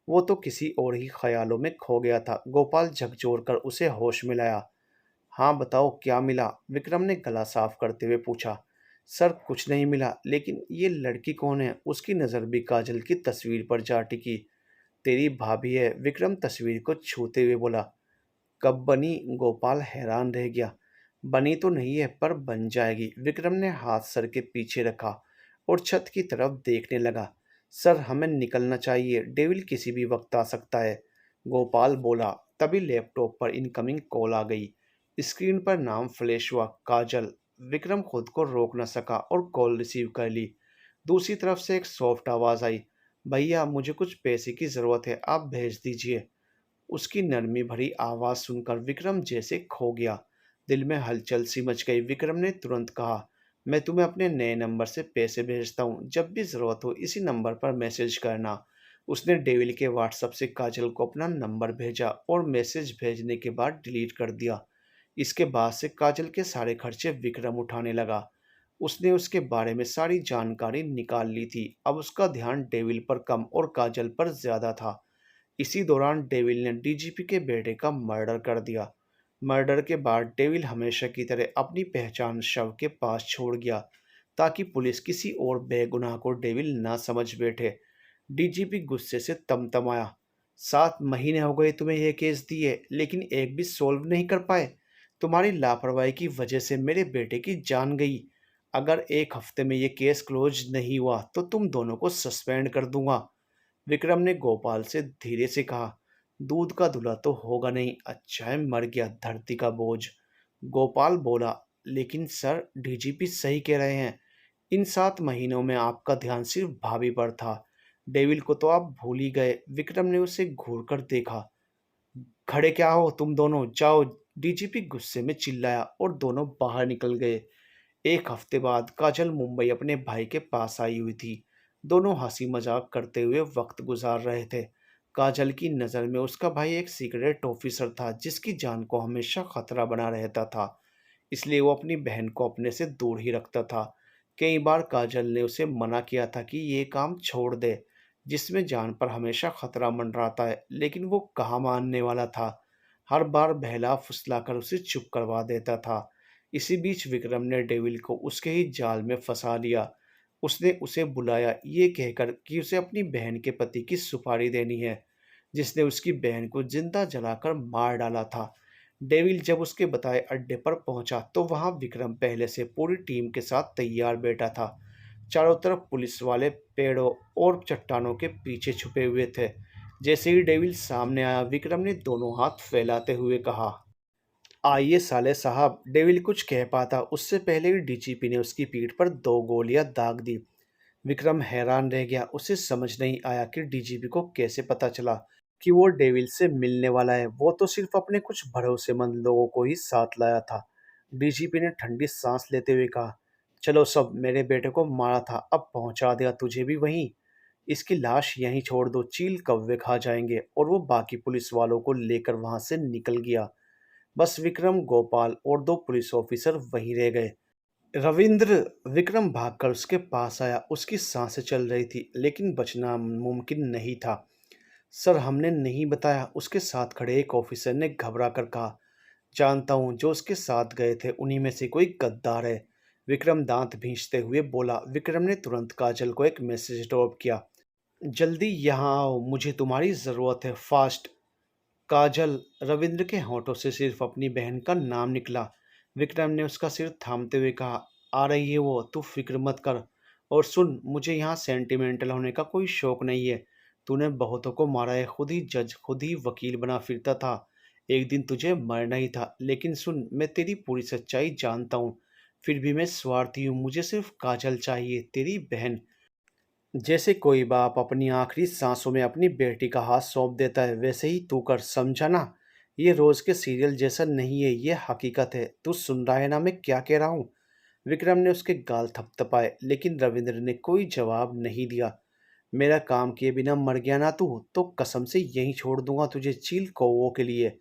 वो तो किसी और ही ख्यालों में खो गया था। गोपाल झकझोर कर उसे होश में लाया। हाँ बताओ क्या मिला, विक्रम ने गला साफ करते हुए पूछा। सर कुछ नहीं मिला, लेकिन ये लड़की कौन है? उसकी नज़र भी काजल की तस्वीर पर जा टिकी। तेरी भाभी है, विक्रम तस्वीर को छूते हुए बोला। कब बनी? गोपाल हैरान रह गया। बनी तो नहीं है, पर बन जाएगी। विक्रम ने हाथ सर के पीछे रखा और छत की तरफ देखने लगा। सर हमें निकलना चाहिए, डेविल किसी भी वक्त आ सकता है, गोपाल बोला। तभी लैपटॉप पर इनकमिंग कॉल आ गई। स्क्रीन पर नाम फ्लैश हुआ, काजल। विक्रम खुद को रोक न सका और कॉल रिसीव कर ली। दूसरी तरफ से एक सॉफ्ट आवाज़ आई, भैया मुझे कुछ पैसे की ज़रूरत है, आप भेज दीजिए। उसकी नरमी भरी आवाज़ सुनकर विक्रम जैसे खो गया। दिल में हलचल सी मच गई। विक्रम ने तुरंत कहा, मैं तुम्हें अपने नए नंबर से पैसे भेजता हूँ, जब भी ज़रूरत हो इसी नंबर पर मैसेज करना। उसने डेविल के व्हाट्सएप से काजल को अपना नंबर भेजा और मैसेज भेजने के बाद डिलीट कर दिया। इसके बाद से काजल के सारे खर्चे विक्रम उठाने लगा। उसने उसके बारे में सारी जानकारी निकाल ली थी। अब उसका ध्यान डेविल पर कम और काजल पर ज़्यादा था। इसी दौरान डेविल ने डीजीपी के बेटे का मर्डर कर दिया। मर्डर के बाद डेविल हमेशा की तरह अपनी पहचान शव के पास छोड़ गया, ताकि पुलिस किसी और बेगुनाह को डेविल ना समझ बैठे। डीजीपी गुस्से से तमतमाया। 7 महीने हो गए तुम्हें यह केस दिए, लेकिन एक भी सोल्व नहीं कर पाए। तुम्हारी लापरवाही की वजह से मेरे बेटे की जान गई। अगर एक हफ्ते में ये केस क्लोज नहीं हुआ तो तुम दोनों को सस्पेंड कर दूंगा। विक्रम ने गोपाल से धीरे से कहा, दूध का दूल्हा तो होगा नहीं, अच्छा है मर गया धरती का बोझ। गोपाल बोला, लेकिन सर डीजीपी सही कह रहे हैं, इन 7 महीनों में आपका ध्यान सिर्फ भाभी पर था, डेविल को तो आप भूल ही गए। विक्रम ने उसे घूर कर देखा। खड़े क्या हो तुम दोनों, जाओ, डीजीपी गुस्से में चिल्लाया और दोनों बाहर निकल गए। एक हफ्ते बाद काजल मुंबई अपने भाई के पास आई हुई थी। दोनों हंसी मजाक करते हुए वक्त गुजार रहे थे। काजल की नज़र में उसका भाई एक सीक्रेट ऑफिसर था, जिसकी जान को हमेशा खतरा बना रहता था। इसलिए वो अपनी बहन को अपने से दूर ही रखता था। कई बार काजल ने उसे मना किया था कि ये काम छोड़ दे, जिसमें जान पर हमेशा खतरा मंडराता है, लेकिन वो कहाँ मानने वाला था। हर बार बहला फुसलाकर उसे चुप करवा देता था। इसी बीच विक्रम ने डेविल को उसके ही जाल में फंसा लिया। उसने उसे बुलाया, ये कहकर कि उसे अपनी बहन के पति की सुपारी देनी है, जिसने उसकी बहन को जिंदा जलाकर मार डाला था। डेविल जब उसके बताए अड्डे पर पहुंचा तो वहां विक्रम पहले से पूरी टीम के साथ तैयार बैठा था। चारों तरफ पुलिस वाले पेड़ों और चट्टानों के पीछे छुपे हुए थे। जैसे ही डेविल सामने आया, विक्रम ने दोनों हाथ फैलाते हुए कहा, आइए साले साहब। डेविल कुछ कह पाता उससे पहले ही डीजीपी ने उसकी पीठ पर 2 गोलियां दाग दी। विक्रम हैरान रह गया। उसे समझ नहीं आया कि डीजीपी को कैसे पता चला कि वो डेविल से मिलने वाला है। वो तो सिर्फ अपने कुछ भरोसेमंद लोगों को ही साथ लाया था। डीजीपी ने ठंडी सांस लेते हुए कहा, चलो सब, मेरे बेटे को मारा था, अब पहुंचा दिया तुझे भी वहीं। इसकी लाश यहीं छोड़ दो, चील कौवे खा जाएंगे। और वो बाकी पुलिस वालों को लेकर वहां से निकल गया। बस विक्रम, गोपाल और 2 पुलिस ऑफिसर वहीं रह गए। रविंद्र, विक्रम भागकर उसके पास आया। उसकी सांसें चल रही थी, लेकिन बचना मुमकिन नहीं था। सर हमने नहीं बताया, उसके साथ खड़े एक ऑफिसर ने घबरा कर कहा। जानता हूँ, जो उसके साथ गए थे उन्हीं में से कोई गद्दार है, विक्रम दांत भींचते हुए बोला। विक्रम ने तुरंत काजल को एक मैसेज ड्रॉप किया, जल्दी यहाँ आओ, मुझे तुम्हारी ज़रूरत है, फास्ट। काजल, रविंद्र के होठों से सिर्फ अपनी बहन का नाम निकला। विक्रम ने उसका सिर थामते हुए कहा, आ रही है वो, तू फिक्र मत कर। और सुन, मुझे यहाँ सेंटिमेंटल होने का कोई शौक नहीं है। तूने बहुतों को मारा है, खुद ही जज, खुद ही वकील बना फिरता था। एक दिन तुझे मरना ही था। लेकिन सुन, मैं तेरी पूरी सच्चाई जानता हूँ। फिर भी मैं स्वार्थी हूँ, मुझे सिर्फ काजल चाहिए, तेरी बहन। जैसे कोई बाप अपनी आखिरी सांसों में अपनी बेटी का हाथ सौंप देता है, वैसे ही तू कर, समझा ना? ये रोज के सीरियल जैसा नहीं है, ये हकीकत है। तू सुन रहा है ना मैं क्या कह रहा हूँ? विक्रम ने उसके गाल थपथपाए, लेकिन रविंद्र ने कोई जवाब नहीं दिया। मेरा काम किए बिना मर गया ना तू, तो कसम से यहीं छोड़ दूंगा तुझे चील कौवों के लिए।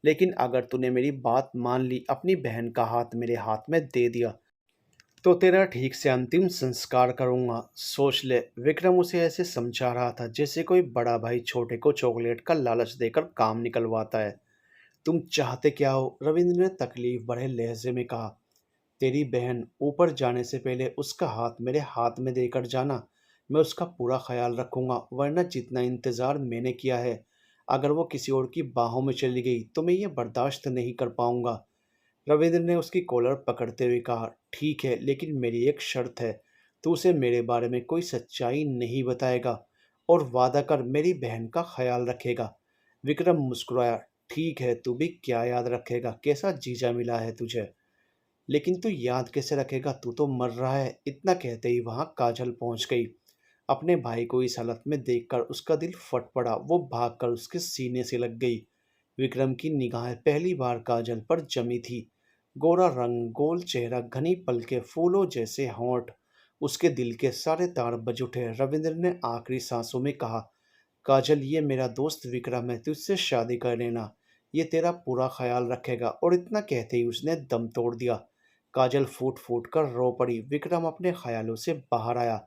लेकिन अगर तूने मेरी बात मान ली, अपनी बहन का हाथ मेरे हाथ में दे दिया, तो तेरा ठीक से अंतिम संस्कार करूंगा। सोच ले। विक्रम उसे ऐसे समझा रहा था जैसे कोई बड़ा भाई छोटे को चॉकलेट का लालच देकर काम निकलवाता है। तुम चाहते क्या हो? रविंद्र ने तकलीफ भरे लहजे में कहा। तेरी बहन ऊपर जाने से पहले उसका हाथ मेरे हाथ में देकर जाना। मैं उसका पूरा ख्याल रखूंगा, वरना जितना इंतजार मैंने किया है, अगर वो किसी और की बाहों में चली गई तो मैं ये बर्दाश्त नहीं कर पाऊंगा। रविंद्र ने उसकी कॉलर पकड़ते हुए कहा, ठीक है, लेकिन मेरी एक शर्त है। तू उसे मेरे बारे में कोई सच्चाई नहीं बताएगा, और वादा कर मेरी बहन का ख्याल रखेगा। विक्रम मुस्कुराया। ठीक है, तू भी क्या याद रखेगा? कैसा जीजा मिला है तुझे? लेकिन तू याद कैसे रखेगा? तू तो मर रहा है। इतना कहते ही वहां काजल पहुंच गई। अपने भाई को इस हालत में देखकर उसका दिल फट पड़ा। वो भागकर उसके सीने से लग गई। विक्रम की निगाहें पहली बार काजल पर जमी थी। गोरा रंग, गोल चेहरा, घनी पलके, फूलों जैसे होंठ। उसके दिल के सारे तार बज उठे। रविंद्र ने आखिरी सांसों में कहा, काजल, ये मेरा दोस्त विक्रम है, तुझसे शादी कर लेना। ये तेरा पूरा ख्याल रखेगा। और इतना कहते ही उसने दम तोड़ दिया। काजल फूट फूट कर रो पड़ी। विक्रम अपने ख्यालों से बाहर आया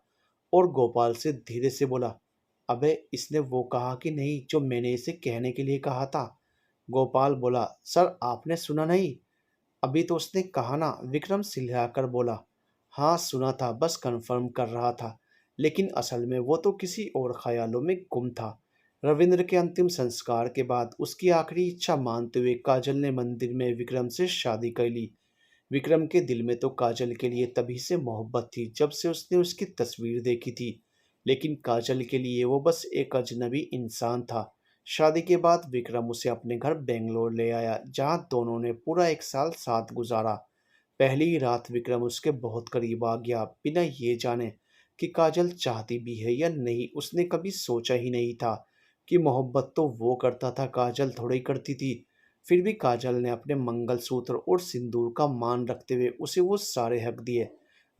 और गोपाल से धीरे से बोला, अबे, इसने वो कहा कि नहीं जो मैंने इसे कहने के लिए कहा था? गोपाल बोला, सर, आपने सुना नहीं? अभी तो उसने कहा ना। विक्रम सिलहाकर बोला, हाँ सुना था, बस कंफर्म कर रहा था। लेकिन असल में वो तो किसी और ख्यालों में गुम था। रविंद्र के अंतिम संस्कार के बाद उसकी आखिरी इच्छा मानते हुए काजल ने मंदिर में विक्रम से शादी कर ली। विक्रम के दिल में तो काजल के लिए तभी से मोहब्बत थी जब से उसने उसकी तस्वीर देखी थी। लेकिन काजल के लिए वो बस एक अजनबी इंसान था। शादी के बाद विक्रम उसे अपने घर बेंगलोर ले आया, जहां दोनों ने पूरा एक साल साथ गुजारा। पहली ही रात विक्रम उसके बहुत करीब आ गया, बिना ये जाने कि काजल चाहती भी है या नहीं। उसने कभी सोचा ही नहीं था कि मोहब्बत तो वो करता था, काजल थोड़ी करती थी। फिर भी काजल ने अपने मंगलसूत्र और सिंदूर का मान रखते हुए उसे वो सारे हक दिए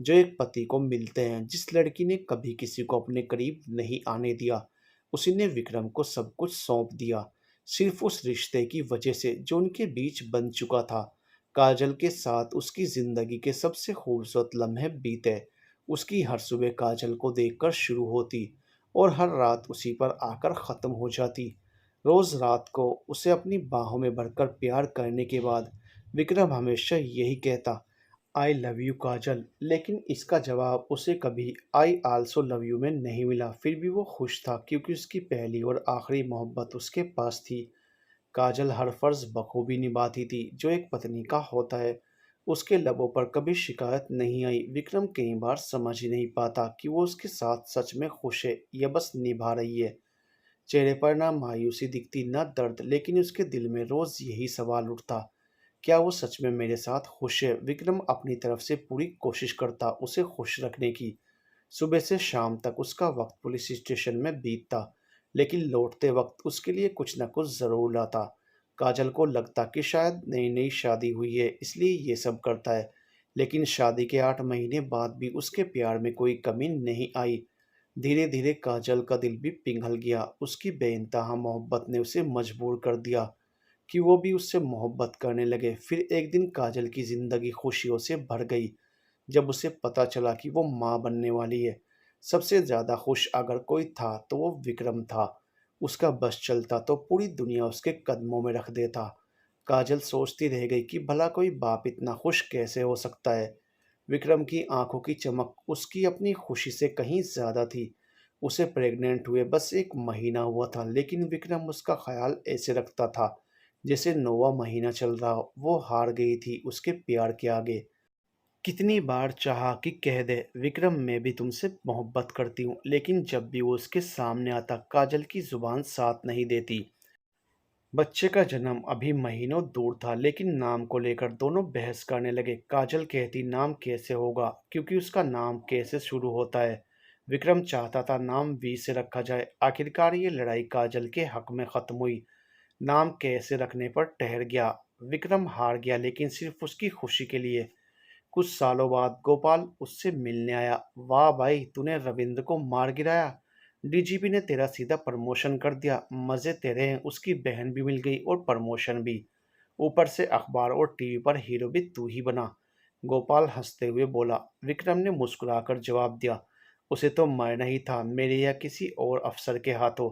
जो एक पति को मिलते हैं। जिस लड़की ने कभी किसी को अपने करीब नहीं आने दिया, उसी ने विक्रम को सब कुछ सौंप दिया, सिर्फ उस रिश्ते की वजह से जो उनके बीच बन चुका था। काजल के साथ उसकी जिंदगी के सबसे खूबसूरत लम्हे बीते। उसकी हर सुबह काजल को देखकर शुरू होती और हर रात उसी पर आकर ख़त्म हो जाती। रोज़ रात को उसे अपनी बाहों में भरकर प्यार करने के बाद विक्रम हमेशा यही कहता, आई लव यू काजल। लेकिन इसका जवाब उसे कभी आई आल्सो लव यू में नहीं मिला। फिर भी वो खुश था, क्योंकि उसकी पहली और आखिरी मोहब्बत उसके पास थी। काजल हर फर्ज बखूबी निभाती थी जो एक पत्नी का होता है। उसके लबों पर कभी शिकायत नहीं आई। विक्रम कई बार समझ ही नहीं पाता कि वो उसके साथ सच में खुश है या बस निभा रही है। चेहरे पर ना मायूसी दिखती, ना दर्द, लेकिन उसके दिल में रोज यही सवाल उठता, क्या वो सच में मेरे साथ खुश है? विक्रम अपनी तरफ से पूरी कोशिश करता उसे खुश रखने की। सुबह से शाम तक उसका वक्त पुलिस स्टेशन में बीतता, लेकिन लौटते वक्त उसके लिए कुछ न कुछ ज़रूर लाता। काजल को लगता कि शायद नई नई शादी हुई है इसलिए ये सब करता है, लेकिन शादी के 8 महीने बाद भी उसके प्यार में कोई कमी नहीं आई। धीरे धीरे काजल का दिल भी पिघल गया। उसकी बेइंतहा मोहब्बत ने उसे मजबूर कर दिया कि वो भी उससे मोहब्बत करने लगे। फिर एक दिन काजल की जिंदगी खुशियों से भर गई जब उसे पता चला कि वो माँ बनने वाली है। सबसे ज़्यादा खुश अगर कोई था तो वो विक्रम था। उसका बस चलता तो पूरी दुनिया उसके कदमों में रख देता। काजल सोचती रह गई कि भला कोई बाप इतना खुश कैसे हो सकता है। विक्रम की आंखों की चमक उसकी अपनी खुशी से कहीं ज़्यादा थी। उसे प्रेग्नेंट हुए बस 1 महीना हुआ था, लेकिन विक्रम उसका ख्याल ऐसे रखता था जैसे 9वां महीना चल रहा हो। वो हार गई थी उसके प्यार के आगे। कितनी बार चाहा कि कह दे, विक्रम, मैं भी तुमसे मोहब्बत करती हूँ, लेकिन जब भी वो उसके सामने आता काजल की जुबान साथ नहीं देती। बच्चे का जन्म अभी महीनों दूर था, लेकिन नाम को लेकर दोनों बहस करने लगे। काजल कहती, नाम कैसे होगा, क्योंकि उसका नाम कैसे शुरू होता है। विक्रम चाहता था नाम वी से रखा जाए। आखिरकार ये लड़ाई काजल के हक में खत्म हुई। नाम कैसे रखने पर ठहर गया। विक्रम हार गया, लेकिन सिर्फ उसकी खुशी के लिए। कुछ सालों बाद गोपाल उससे मिलने आया। वाह भाई, तूने रविंद्र को मार गिराया। डीजीपी ने तेरा सीधा प्रमोशन कर दिया। मजे तेरे हैं, उसकी बहन भी मिल गई और प्रमोशन भी। ऊपर से अखबार और टीवी पर हीरो भी तू ही बना। गोपाल हंसते हुए बोला। विक्रम ने मुस्कुराकर जवाब दिया। उसे तो मरना ही था, मेरे या किसी और अफसर के हाथों।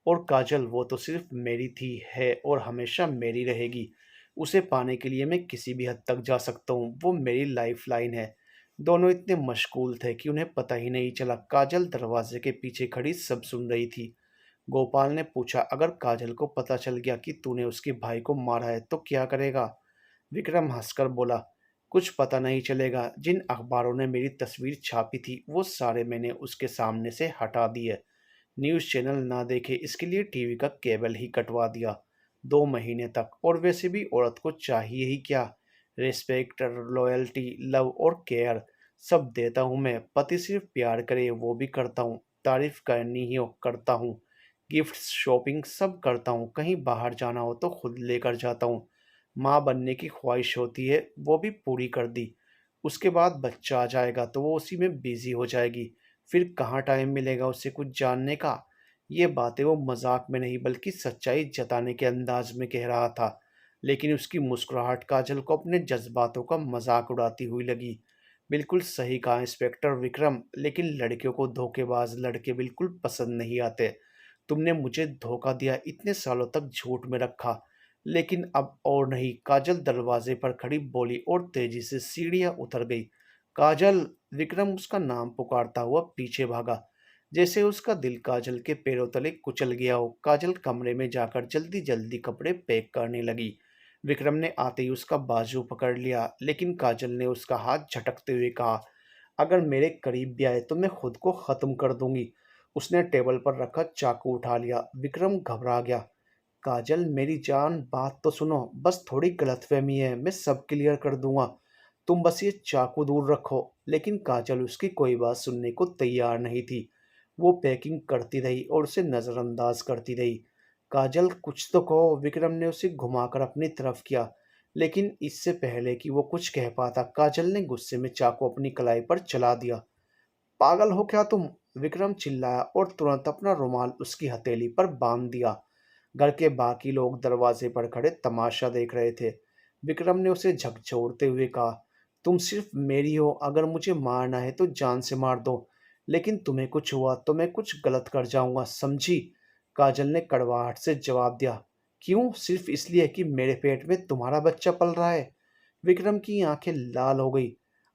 और काजल वो तो सिर्फ मेरी थी, है और हमेशा मेरी रहेगी। उसे पाने के लिए मैं किसी भी हद तक जा सकता हूँ, वो मेरी लाइफ लाइन है। दोनों इतने मशगूल थे कि उन्हें पता ही नहीं चला। काजल दरवाजे के पीछे खड़ी सब सुन रही थी। गोपाल ने पूछा, अगर काजल को पता चल गया कि तूने उसके भाई को मारा है तो क्या करेगा? विक्रम हंसकर बोला, कुछ पता नहीं चलेगा। जिन अखबारों ने मेरी तस्वीर छापी थी वो सारे मैंने उसके सामने से हटा दिए। न्यूज़ चैनल ना देखे इसके लिए टीवी का केबल ही कटवा दिया, 2 महीने तक। और वैसे भी औरत को चाहिए ही क्या? रिस्पेक्ट, लॉयल्टी, लव और केयर सब देता हूँ मैं। पति सिर्फ प्यार करे वो भी करता हूँ, तारीफ करनी ही हो करता हूँ, गिफ्ट्स, शॉपिंग सब करता हूँ। कहीं बाहर जाना हो तो खुद लेकर जाता हूँ। माँ बनने की ख्वाहिश होती है वो भी पूरी कर दी। उसके बाद बच्चा आ जाएगा तो वो उसी में बिजी हो जाएगी। फिर कहाँ टाइम मिलेगा उसे कुछ जानने का? ये बातें वो मजाक में नहीं बल्कि सच्चाई जताने के अंदाज में कह रहा था। लेकिन उसकी मुस्कुराहट काजल को अपने जज्बातों का मजाक उड़ाती हुई लगी। बिल्कुल सही कहा इंस्पेक्टर विक्रम, लेकिन लड़कियों को धोखेबाज लड़के बिल्कुल पसंद नहीं आते। तुमने मुझे धोखा दिया, इतने सालों तक झूठ में रखा, लेकिन अब और नहीं। काजल दरवाजे पर खड़ी बोली और तेजी से सीढ़ियां उतर गई। काजल! विक्रम उसका नाम पुकारता हुआ पीछे भागा, जैसे उसका दिल काजल के पैरों तले कुचल गया हो। काजल कमरे में जाकर जल्दी जल्दी कपड़े पैक करने लगी। विक्रम ने आते ही उसका बाजू पकड़ लिया, लेकिन काजल ने उसका हाथ झटकते हुए कहा, अगर मेरे करीब भी आए तो मैं खुद को खत्म कर दूंगी। उसने टेबल पर रखा चाकू उठा लिया। विक्रम घबरा गया। काजल मेरी जान, बात तो सुनो। बस थोड़ी गलतफहमी है, मैं सब क्लियर कर दूंगा। तुम बस ये चाकू दूर रखो। लेकिन काजल उसकी कोई बात सुनने को तैयार नहीं थी। वो पैकिंग करती रही और उसे नजरअंदाज करती रही। काजल कुछ तो कहो, विक्रम ने उसे घुमाकर अपनी तरफ किया। लेकिन इससे पहले कि वो कुछ कह पाता, काजल ने गुस्से में चाकू अपनी कलाई पर चला दिया। पागल हो क्या तुम? विक्रम चिल्लाया और तुरंत अपना रुमाल उसकी हथेली पर बांध दिया। घर के बाकी लोग दरवाजे पर खड़े तमाशा देख रहे थे। विक्रम ने उसे झकझोरते हुए कहा, तुम सिर्फ मेरी हो, अगर मुझे मारना है तो जान से मार दो। लेकिन तुम्हें कुछ हुआ तो मैं कुछ गलत कर जाऊंगा, समझी? काजल ने कड़वाहट से जवाब दिया। क्यों? सिर्फ इसलिए कि मेरे पेट में तुम्हारा बच्चा पल रहा है? विक्रम की आंखें लाल हो गई।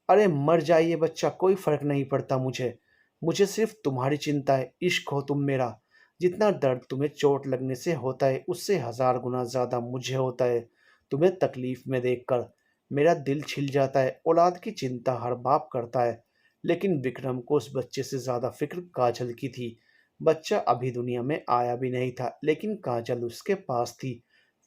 अरे मर जाइए बच्चा, कोई फर्क नहीं पड़ता मुझे। मुझे सिर्फ तुम्हारी चिंता है। इश्क हो तुम मेरा। जितना दर्द तुम्हें चोट लगने से होता है उससे 1000 गुना ज्यादा मुझे होता है। तुम्हें तकलीफ में देखकर मेरा दिल छिल जाता है। औलाद की चिंता हर बाप करता है, लेकिन विक्रम को उस बच्चे से ज्यादा फिक्र काजल की थी। बच्चा अभी दुनिया में आया भी नहीं था, लेकिन काजल उसके पास थी।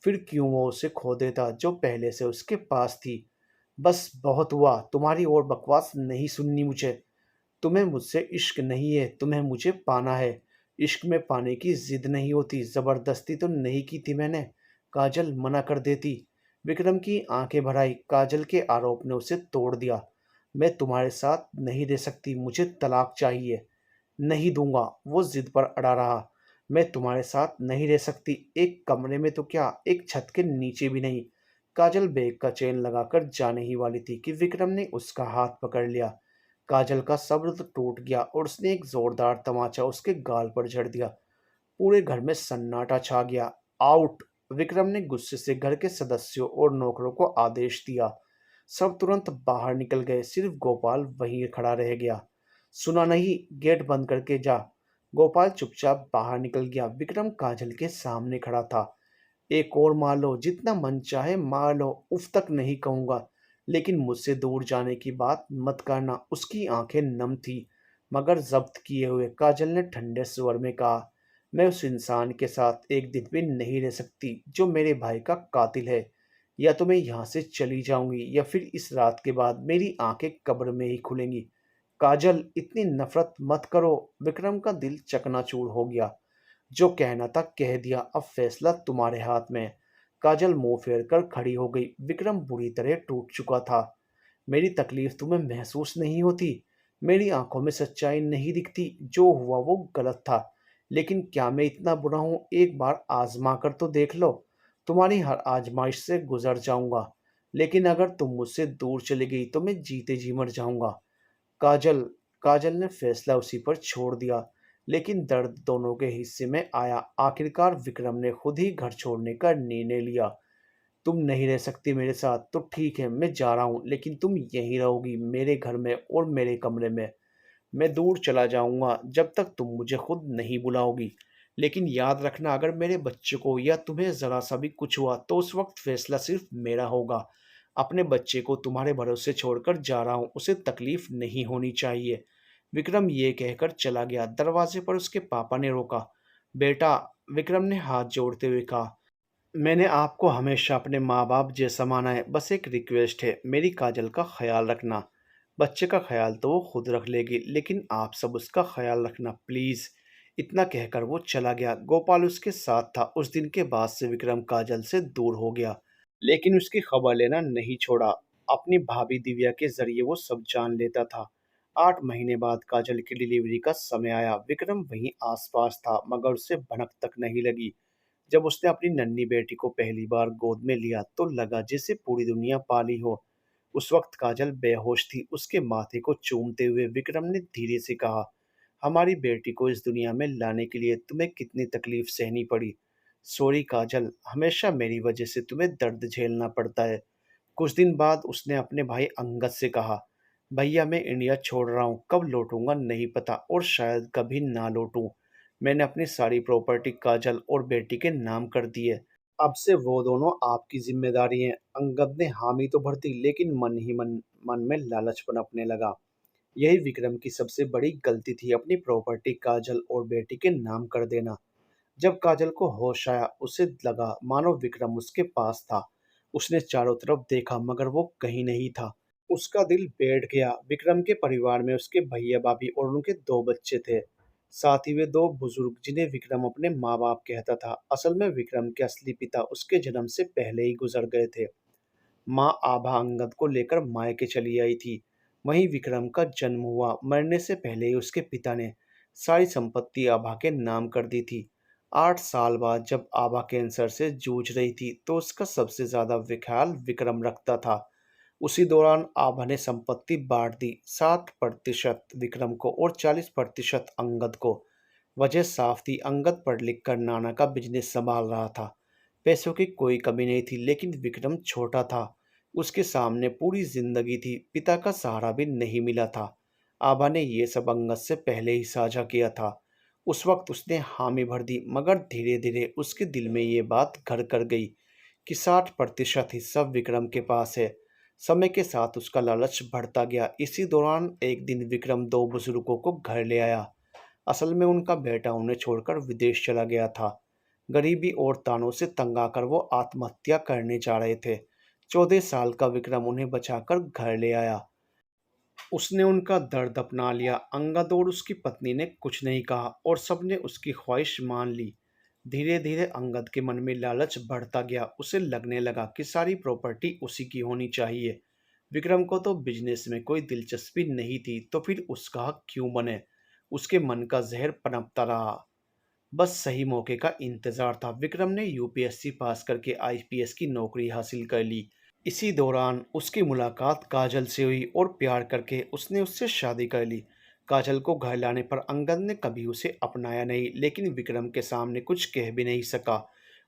फिर क्यों वो उसे खो देता जो पहले से उसके पास थी? बस बहुत हुआ, तुम्हारी और बकवास नहीं सुननी मुझे। तुम्हें मुझसे इश्क नहीं है, तुम्हें मुझे पाना है। इश्क में पाने की जिद नहीं होती, जबरदस्ती तो नहीं की थी मैंने। काजल मना कर देती। विक्रम की आंखें भर आई। काजल के आरोप ने उसे तोड़ दिया। मैं तुम्हारे साथ नहीं रह सकती, मुझे तलाक चाहिए। नहीं दूंगा, वो जिद पर अड़ा रहा। मैं तुम्हारे साथ नहीं रह सकती, एक कमरे में तो क्या, एक छत के नीचे भी नहीं। काजल बैग का चेन लगाकर जाने ही वाली थी कि विक्रम ने उसका हाथ पकड़ लिया। काजल का सब्र तो टूट गया और उसने एक जोरदार तमाचा उसके गाल पर जड़ दिया। पूरे घर में सन्नाटा छा गया। आउट! विक्रम ने गुस्से से घर के सदस्यों और नौकरों को आदेश दिया। सब तुरंत बाहर निकल गए, सिर्फ गोपाल वहीं खड़ा रह गया। सुना नहीं? गेट बंद करके जा। गोपाल चुपचाप बाहर निकल गया। विक्रम काजल के सामने खड़ा था। एक और मार लो, जितना मन चाहे मार लो, उफ तक नहीं कहूंगा, लेकिन मुझसे दूर जाने की बात मत करना। उसकी आंखें नम थी मगर जब्त किए हुए। काजल ने ठंडे स्वर में कहा, मैं उस इंसान के साथ एक दिन भी नहीं रह सकती जो मेरे भाई का कातिल है। या तो मैं यहाँ से चली जाऊंगी या फिर इस रात के बाद मेरी आंखें कब्र में ही खुलेंगी। काजल, इतनी नफरत मत करो। विक्रम का दिल चकनाचूर हो गया। जो कहना था कह दिया, अब फैसला तुम्हारे हाथ में है। काजल मुंह फेर कर खड़ी हो गई। विक्रम बुरी तरह टूट चुका था। मेरी तकलीफ तुम्हें महसूस नहीं होती? मेरी आंखों में सच्चाई नहीं दिखती? जो हुआ वो गलत था, लेकिन क्या मैं इतना बुरा हूँ? एक बार आज़मा कर तो देख लो। तुम्हारी हर आज़माइश से गुज़र जाऊँगा, लेकिन अगर तुम मुझसे दूर चली गई तो मैं जीते जी मर जाऊँगा। काजल काजल ने फैसला उसी पर छोड़ दिया, लेकिन दर्द दोनों के हिस्से में आया। आखिरकार विक्रम ने खुद ही घर छोड़ने का निर्णय लिया। तुम नहीं रह सकती मेरे साथ तो ठीक है, मैं जा रहा हूँ, लेकिन तुम यहीं रहोगी, मेरे घर में और मेरे कमरे में। मैं दूर चला जाऊंगा जब तक तुम मुझे खुद नहीं बुलाओगी। लेकिन याद रखना, अगर मेरे बच्चे को या तुम्हें जरा सा भी कुछ हुआ तो उस वक्त फैसला सिर्फ मेरा होगा। अपने बच्चे को तुम्हारे भरोसे छोड़कर जा रहा हूँ, उसे तकलीफ नहीं होनी चाहिए। विक्रम ये कहकर चला गया। दरवाजे पर उसके पापा ने रोका। बेटा, विक्रम ने हाथ जोड़ते हुए कहा, मैंने आपको हमेशा अपने माँ-बाप जैसा माना है, बस एक रिक्वेस्ट है, मेरी काजल का ख़्याल रखना। बच्चे का ख़्याल तो वो खुद रख लेगी, लेकिन आप सब उसका ख़्याल रखना प्लीज़। इतना कहकर वो चला गया। गोपाल उसके साथ था। उस दिन के बाद से विक्रम काजल से दूर हो गया, लेकिन उसकी खबर लेना नहीं छोड़ा। अपनी भाभी दिव्या के ज़रिए वो सब जान लेता था। 8 महीने बाद काजल की डिलीवरी का समय आया। विक्रम वहीं आस-पास था, मगर उसे भनक तक नहीं लगी। जब उसने अपनी नन्ही बेटी को पहली बार गोद में लिया तो लगा जैसे पूरी दुनिया पाली हो। उस वक्त काजल बेहोश थी। उसके माथे को चूमते हुए विक्रम ने धीरे से कहा, हमारी बेटी को इस दुनिया में लाने के लिए तुम्हें कितनी तकलीफ सहनी पड़ी। सॉरी काजल, हमेशा मेरी वजह से तुम्हें दर्द झेलना पड़ता है। कुछ दिन बाद उसने अपने भाई अंगद से कहा, भैया मैं इंडिया छोड़ रहा हूँ, कब लौटूंगा नहीं पता और शायद कभी ना लौटूं। मैंने अपनी सारी प्रॉपर्टी काजल और बेटी के नाम कर दी है। अब से वो दोनों आपकी जिम्मेदारी हैं। अंगद ने हामी तो भर दी, लेकिन मन ही मन में लालच पनपने लगा। यही विक्रम की सबसे बड़ी गलती थी, अपनी प्रॉपर्टी काजल और बेटी के नाम कर देना। जब काजल को होश आया, उसे लगा मानो विक्रम उसके पास था। उसने चारों तरफ देखा, मगर वो कहीं नहीं था। उसका दिल बैठ गया। विक्रम के परिवार में उसके भैया भाभी और उनके 2 बच्चे थे। साथ ही वे 2 बुजुर्ग जिन्हें विक्रम अपने माँ-बाप कहता था। असल में विक्रम के असली पिता उसके जन्म से पहले ही गुजर गए थे। माँ आभा अंगद को लेकर मायके चली आई थी। वहीं विक्रम का जन्म हुआ। मरने से पहले ही उसके पिता ने सारी संपत्ति आभा के नाम कर दी थी। 8 साल बाद जब आभा कैंसर से जूझ रही थी तो उसका सबसे ज्यादा ख्याल विक्रम रखता था। उसी दौरान आभा ने संपत्ति बांट दी, 60% विक्रम को और 40% अंगद को। वजह साफ थी, अंगद पढ़ लिख कर नाना का बिजनेस संभाल रहा था। पैसों की कोई कमी नहीं थी, लेकिन विक्रम छोटा था। उसके सामने पूरी जिंदगी थी। पिता का सहारा भी नहीं मिला था। आभा ने ये सब अंगद से पहले ही साझा किया था। उस वक्त उसने हामी भर दी, मगर धीरे धीरे उसके दिल में ये बात घर कर गई कि 60% हिस्सा विक्रम के पास है। समय के साथ उसका लालच बढ़ता गया। इसी दौरान एक दिन विक्रम 2 बुजुर्गों को घर ले आया। असल में उनका बेटा उन्हें छोड़कर विदेश चला गया था। गरीबी और तानों से तंग आकर वो आत्महत्या करने जा रहे थे। 14 साल का विक्रम उन्हें बचाकर घर ले आया। उसने उनका दर्द अपना लिया। अंगद और उसकी पत्नी ने कुछ नहीं कहा और सबने उसकी ख्वाहिश मान ली। धीरे धीरे अंगद के मन में लालच बढ़ता गया। उसे लगने लगा कि सारी प्रॉपर्टी उसी की होनी चाहिए। विक्रम को तो बिजनेस में कोई दिलचस्पी नहीं थी, तो फिर उसका हक क्यों बने? उसके मन का जहर पनपता रहा। बस सही मौके का इंतजार था। विक्रम ने यूपीएससी पास करके आईपीएस की नौकरी हासिल कर ली। इसी दौरान उसकी मुलाकात काजल से हुई और प्यार करके उसने उससे शादी कर ली। काजल को घर लाने पर अंगद ने कभी उसे अपनाया नहीं, लेकिन विक्रम के सामने कुछ कह भी नहीं सका।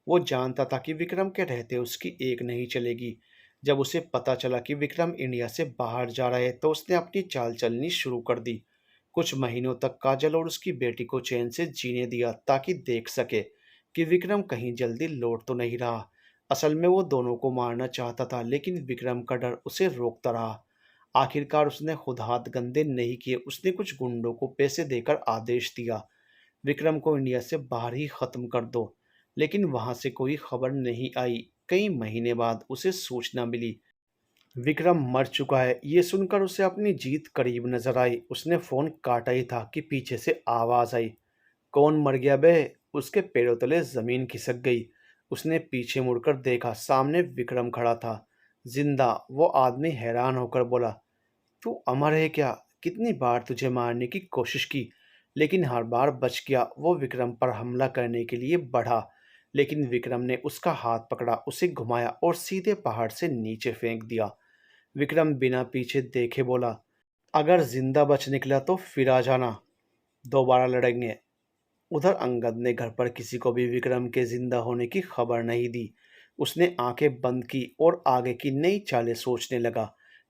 वो जानता था कि विक्रम के रहते उसकी एक नहीं चलेगी। जब उसे पता चला कि विक्रम इंडिया से बाहर जा रहा है तो उसने अपनी चाल चलनी शुरू कर दी। कुछ महीनों तक काजल और उसकी बेटी को चैन से जीने दिया, ताकि देख सके कि विक्रम कहीं जल्दी लौट तो नहीं रहा। असल में वो दोनों को मारना चाहता था, लेकिन विक्रम का डर उसे रोकता रहा। आखिरकार उसने खुद हाथ गंदे नहीं किए। उसने कुछ गुंडों को पैसे देकर आदेश दिया, विक्रम को इंडिया से बाहर ही खत्म कर दो। लेकिन वहां से कोई खबर नहीं आई। कई महीने बाद उसे सूचना मिली, विक्रम मर चुका है। ये सुनकर उसे अपनी जीत करीब नजर आई। उसने फोन काटा ही था कि पीछे से आवाज आई, कौन मर गया बे? उसके पैरों तले जमीन खिसक गई। उसने पीछे मुड़कर देखा, सामने विक्रम खड़ा था, जिंदा। वो आदमी हैरान होकर बोला, तू अमर है क्या? कितनी बार तुझे मारने की कोशिश की, लेकिन हर बार बच गया। वो विक्रम पर हमला करने के लिए बढ़ा, लेकिन विक्रम ने उसका हाथ पकड़ा, उसे घुमाया और सीधे पहाड़ से नीचे फेंक दिया। विक्रम बिना पीछे देखे बोला, अगर जिंदा बच निकला तो फिर आ जाना, दोबारा लड़ेंगे। उधर अंगद ने घर पर किसी को भी विक्रम के जिंदा होने की खबर नहीं दी। उसने आंखें बंद की और आगे की नई चालें सोचने लगा।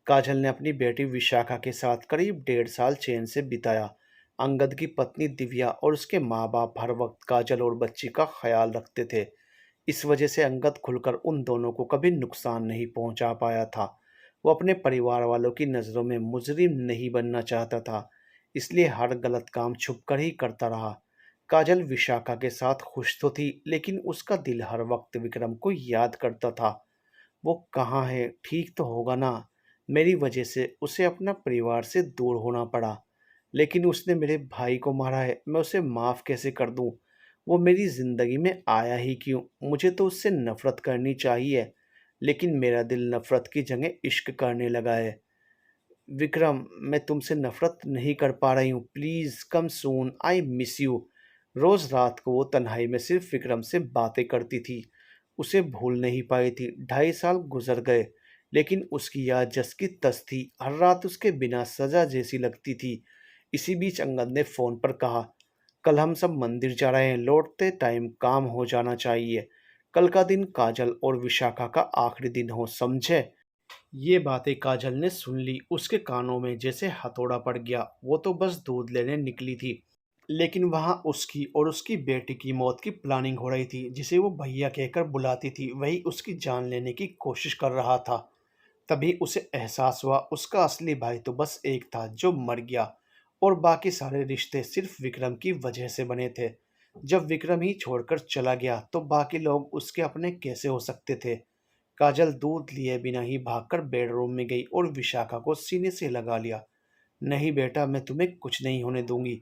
काजल ने अपनी बेटी विशाखा के साथ करीब 1.5 साल चैन से बिताया। अंगद की पत्नी दिव्या और उसके माँ बाप हर वक्त काजल और बच्ची का ख्याल रखते थे। इस वजह से अंगद खुलकर उन दोनों को कभी नुकसान नहीं पहुंचा पाया था। वो अपने परिवार वालों की नज़रों में मुजरिम नहीं बनना चाहता था, इसलिए हर गलत काम छुपकर ही करता रहा। काजल विशाखा के साथ खुश तो थी, लेकिन उसका दिल हर वक्त विक्रम को याद करता था। वो कहाँ है, ठीक तो होगा ना। मेरी वजह से उसे अपना परिवार से दूर होना पड़ा, लेकिन उसने मेरे भाई को मारा है, मैं उसे माफ़ कैसे कर दूँ। वो मेरी ज़िंदगी में आया ही क्यों। मुझे तो उससे नफ़रत करनी चाहिए, लेकिन मेरा दिल नफ़रत की जगह इश्क करने लगा है। विक्रम, मैं तुमसे नफ़रत नहीं कर पा रही हूँ, please come soon, I miss you. रोज़ रात को वो तन्हाई में सिर्फ विक्रम से बातें करती थी, उसे भूल नहीं पाई थी। 2.5 साल गुजर गए, लेकिन उसकी याद जस की तस थी। हर रात उसके बिना सजा जैसी लगती थी। इसी बीच अंगद ने फ़ोन पर कहा, कल हम सब मंदिर जा रहे हैं, लौटते टाइम काम हो जाना चाहिए। कल का दिन काजल और विशाखा का आखिरी दिन हो, समझे। ये बातें काजल ने सुन ली, उसके कानों में जैसे हथौड़ा पड़ गया। वो तो बस दूध लेने निकली थी, लेकिन वहां उसकी और उसकी बेटी की मौत की प्लानिंग हो रही थी। जिसे वो भैया कहकर बुलाती थी, वही उसकी जान लेने की कोशिश कर रहा था। तभी उसे एहसास हुआ, उसका असली भाई तो बस एक था जो मर गया, और बाकी सारे रिश्ते सिर्फ विक्रम की वजह से बने थे। जब विक्रम ही छोड़कर चला गया तो बाकी लोग उसके अपने कैसे हो सकते थे। काजल दूध लिए बिना ही भागकर बेडरूम में गई और विशाखा को सीने से लगा लिया। नहीं बेटा, मैं तुम्हें कुछ नहीं होने दूंगी,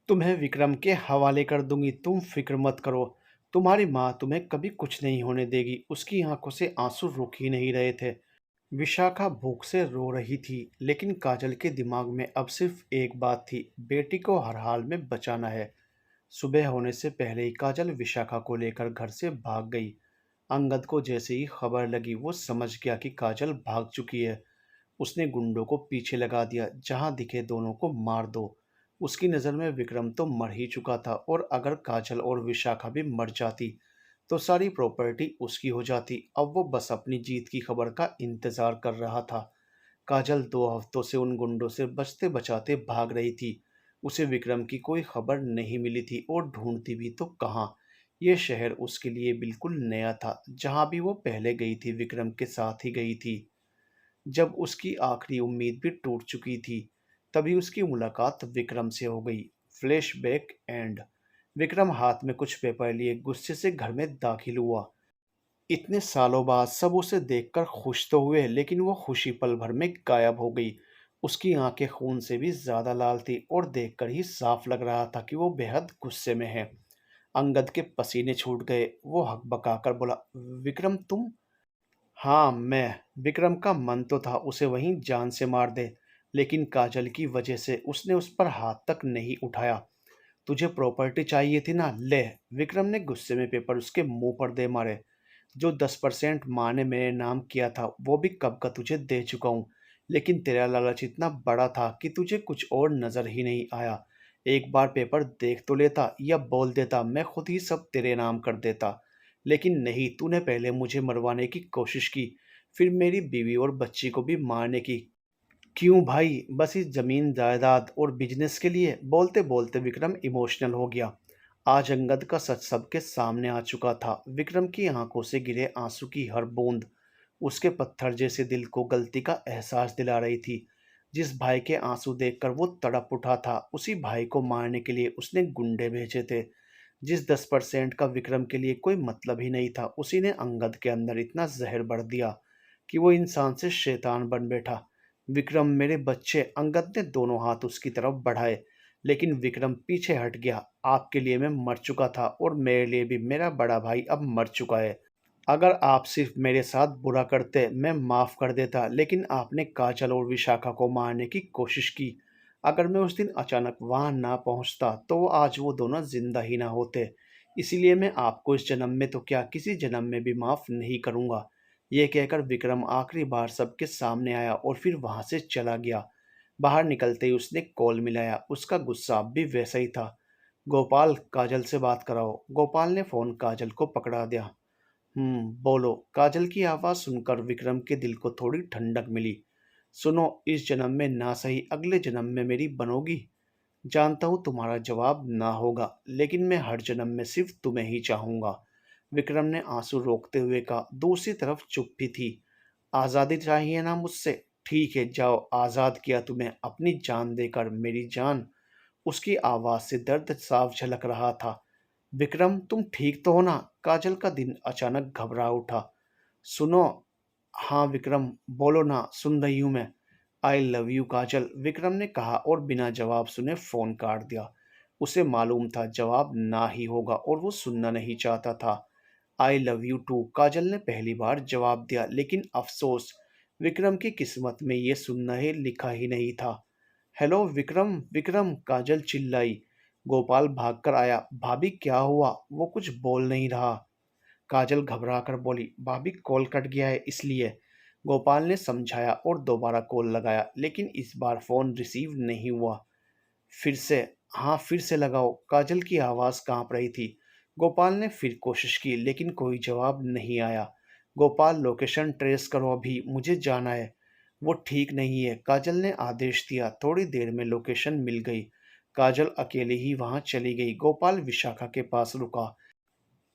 तुम्हें विक्रम के हवाले कर दूंगी, तुम फिक्र मत करो। तुम्हारी माँ तुम्हें कभी कुछ नहीं होने देगी। उसकी आंखों से आंसू रुक ही नहीं रहे थे। विशाखा भूख से रो रही थी, लेकिन काजल के दिमाग में अब सिर्फ एक बात थी, बेटी को हर हाल में बचाना है। सुबह होने से पहले ही काजल विशाखा को लेकर घर से भाग गई। अंगद को जैसे ही खबर लगी, वो समझ गया कि काजल भाग चुकी है। उसने गुंडों को पीछे लगा दिया, जहां दिखे दोनों को मार दो। उसकी नज़र में विक्रम तो मर ही चुका था, और अगर काजल और विशाखा भी मर जाती तो सारी प्रॉपर्टी उसकी हो जाती। अब वो बस अपनी जीत की खबर का इंतजार कर रहा था। काजल 2 हफ्तों से उन गुंडों से बचते बचाते भाग रही थी। उसे विक्रम की कोई खबर नहीं मिली थी, और ढूंढती भी तो कहाँ। यह शहर उसके लिए बिल्कुल नया था। जहाँ भी वो पहले गई थी, विक्रम के साथ ही गई थी। जब उसकी आखिरी उम्मीद भी टूट चुकी थी, तभी उसकी मुलाकात विक्रम से हो गई। Flashback and. विक्रम हाथ में कुछ पेपर लिए गुस्से से घर में दाखिल हुआ। इतने सालों बाद सब उसे देखकर खुश तो हुए, लेकिन वो खुशी पल भर में गायब हो गई। उसकी आंखें खून से भी ज्यादा लाल थी, और देखकर ही साफ लग रहा था कि वो बेहद गुस्से में है। अंगद के पसीने छूट गए। वो हकबकाकर बोला, विक्रम तुम। हाँ मैं। विक्रम का मन तो था उसे वहीं जान से मार दे, लेकिन काजल की वजह से उसने उस पर हाथ तक नहीं उठाया। तुझे प्रॉपर्टी चाहिए थी ना, ले। विक्रम ने गुस्से में पेपर उसके मुंह पर दे मारे। जो 10% माँ ने मेरे नाम किया था, वो भी कब का तुझे दे चुका हूँ। लेकिन तेरा लालच इतना बड़ा था कि तुझे कुछ और नजर ही नहीं आया। एक बार पेपर देख तो लेता, या बोल देता मैं खुद ही सब तेरे नाम कर देता। लेकिन नहीं, तूने पहले मुझे मरवाने की कोशिश की, फिर मेरी बीवी और बच्ची को भी मारने की। क्यों भाई, बस इस जमीन जायदाद और बिजनेस के लिए। बोलते बोलते विक्रम इमोशनल हो गया। आज अंगद का सच सबके सामने आ चुका था। विक्रम की आंखों से गिरे आंसू की हर बूंद उसके पत्थर जैसे दिल को गलती का एहसास दिला रही थी। जिस भाई के आंसू देखकर वो तड़प उठा था, उसी भाई को मारने के लिए उसने गुंडे भेजे थे। जिस 10% का विक्रम के लिए कोई मतलब ही नहीं था, उसी ने अंगद के अंदर इतना जहर भर दिया कि वो इंसान से शैतान बन बैठा। विक्रम, मेरे बच्चे। अंगद ने दोनों हाथ उसकी तरफ बढ़ाए, लेकिन विक्रम पीछे हट गया। आपके लिए मैं मर चुका था, और मेरे लिए भी मेरा बड़ा भाई अब मर चुका है। अगर आप सिर्फ मेरे साथ बुरा करते, मैं माफ कर देता, लेकिन आपने काजल और विशाखा को मारने की कोशिश की। अगर मैं उस दिन अचानक वहां ना पहुंचता तो आज वो दोनों जिंदा ही ना होते। इसीलिए मैं आपको इस जन्म में तो क्या किसी जन्म में भी माफ नहीं करूंगा। यह कहकर विक्रम आखिरी बार सबके सामने आया और फिर वहां से चला गया। बाहर निकलते ही उसने कॉल मिलाया। उसका गुस्सा अब भी वैसा ही था। गोपाल, काजल से बात कराओ। गोपाल ने फोन काजल को पकड़ा दिया। बोलो। काजल की आवाज सुनकर विक्रम के दिल को थोड़ी ठंडक मिली। सुनो, इस जन्म में ना सही अगले जन्म में मेरी बनोगी। जानता हूँ तुम्हारा जवाब ना होगा, लेकिन मैं हर जन्म में सिर्फ तुम्हें ही चाहूंगा। विक्रम ने आंसू रोकते हुए कहा। दूसरी तरफ चुप्पी थी। आजादी चाहिए ना मुझसे? ठीक है, जाओ, आजाद किया तुम्हें अपनी जान देकर, मेरी जान। उसकी आवाज से दर्द साफ झलक रहा था। विक्रम, तुम ठीक तो हो ना? काजल का दिन अचानक घबरा उठा। सुनो। हाँ विक्रम, बोलो ना, सुन रही हूं मैं। आई लव यू काजल, विक्रम ने कहा और बिना जवाब सुने फोन काट दिया। उसे मालूम था जवाब ना ही होगा और वो सुनना नहीं चाहता था। आई लव यू टू, काजल ने पहली बार जवाब दिया, लेकिन अफसोस, विक्रम की किस्मत में ये सुनना ही लिखा ही नहीं था। हेलो विक्रम, विक्रम, काजल चिल्लाई। गोपाल भागकर आया। भाभी क्या हुआ? वो कुछ बोल नहीं रहा। काजल घबरा कर बोली, भाभी कॉल कट गया है इसलिए। गोपाल ने समझाया और दोबारा कॉल लगाया, लेकिन इस बार फोन रिसीव नहीं हुआ। फिर से? हाँ, फिर से लगाओ। काजल की आवाज़ कांप रही थी। गोपाल ने फिर कोशिश की, लेकिन कोई जवाब नहीं आया। गोपाल, लोकेशन ट्रेस करो, अभी मुझे जाना है। वो ठीक नहीं है, काजल ने आदेश दिया। थोड़ी देर में लोकेशन मिल गई। काजल अकेली ही वहां चली गई। गोपाल विशाखा के पास रुका।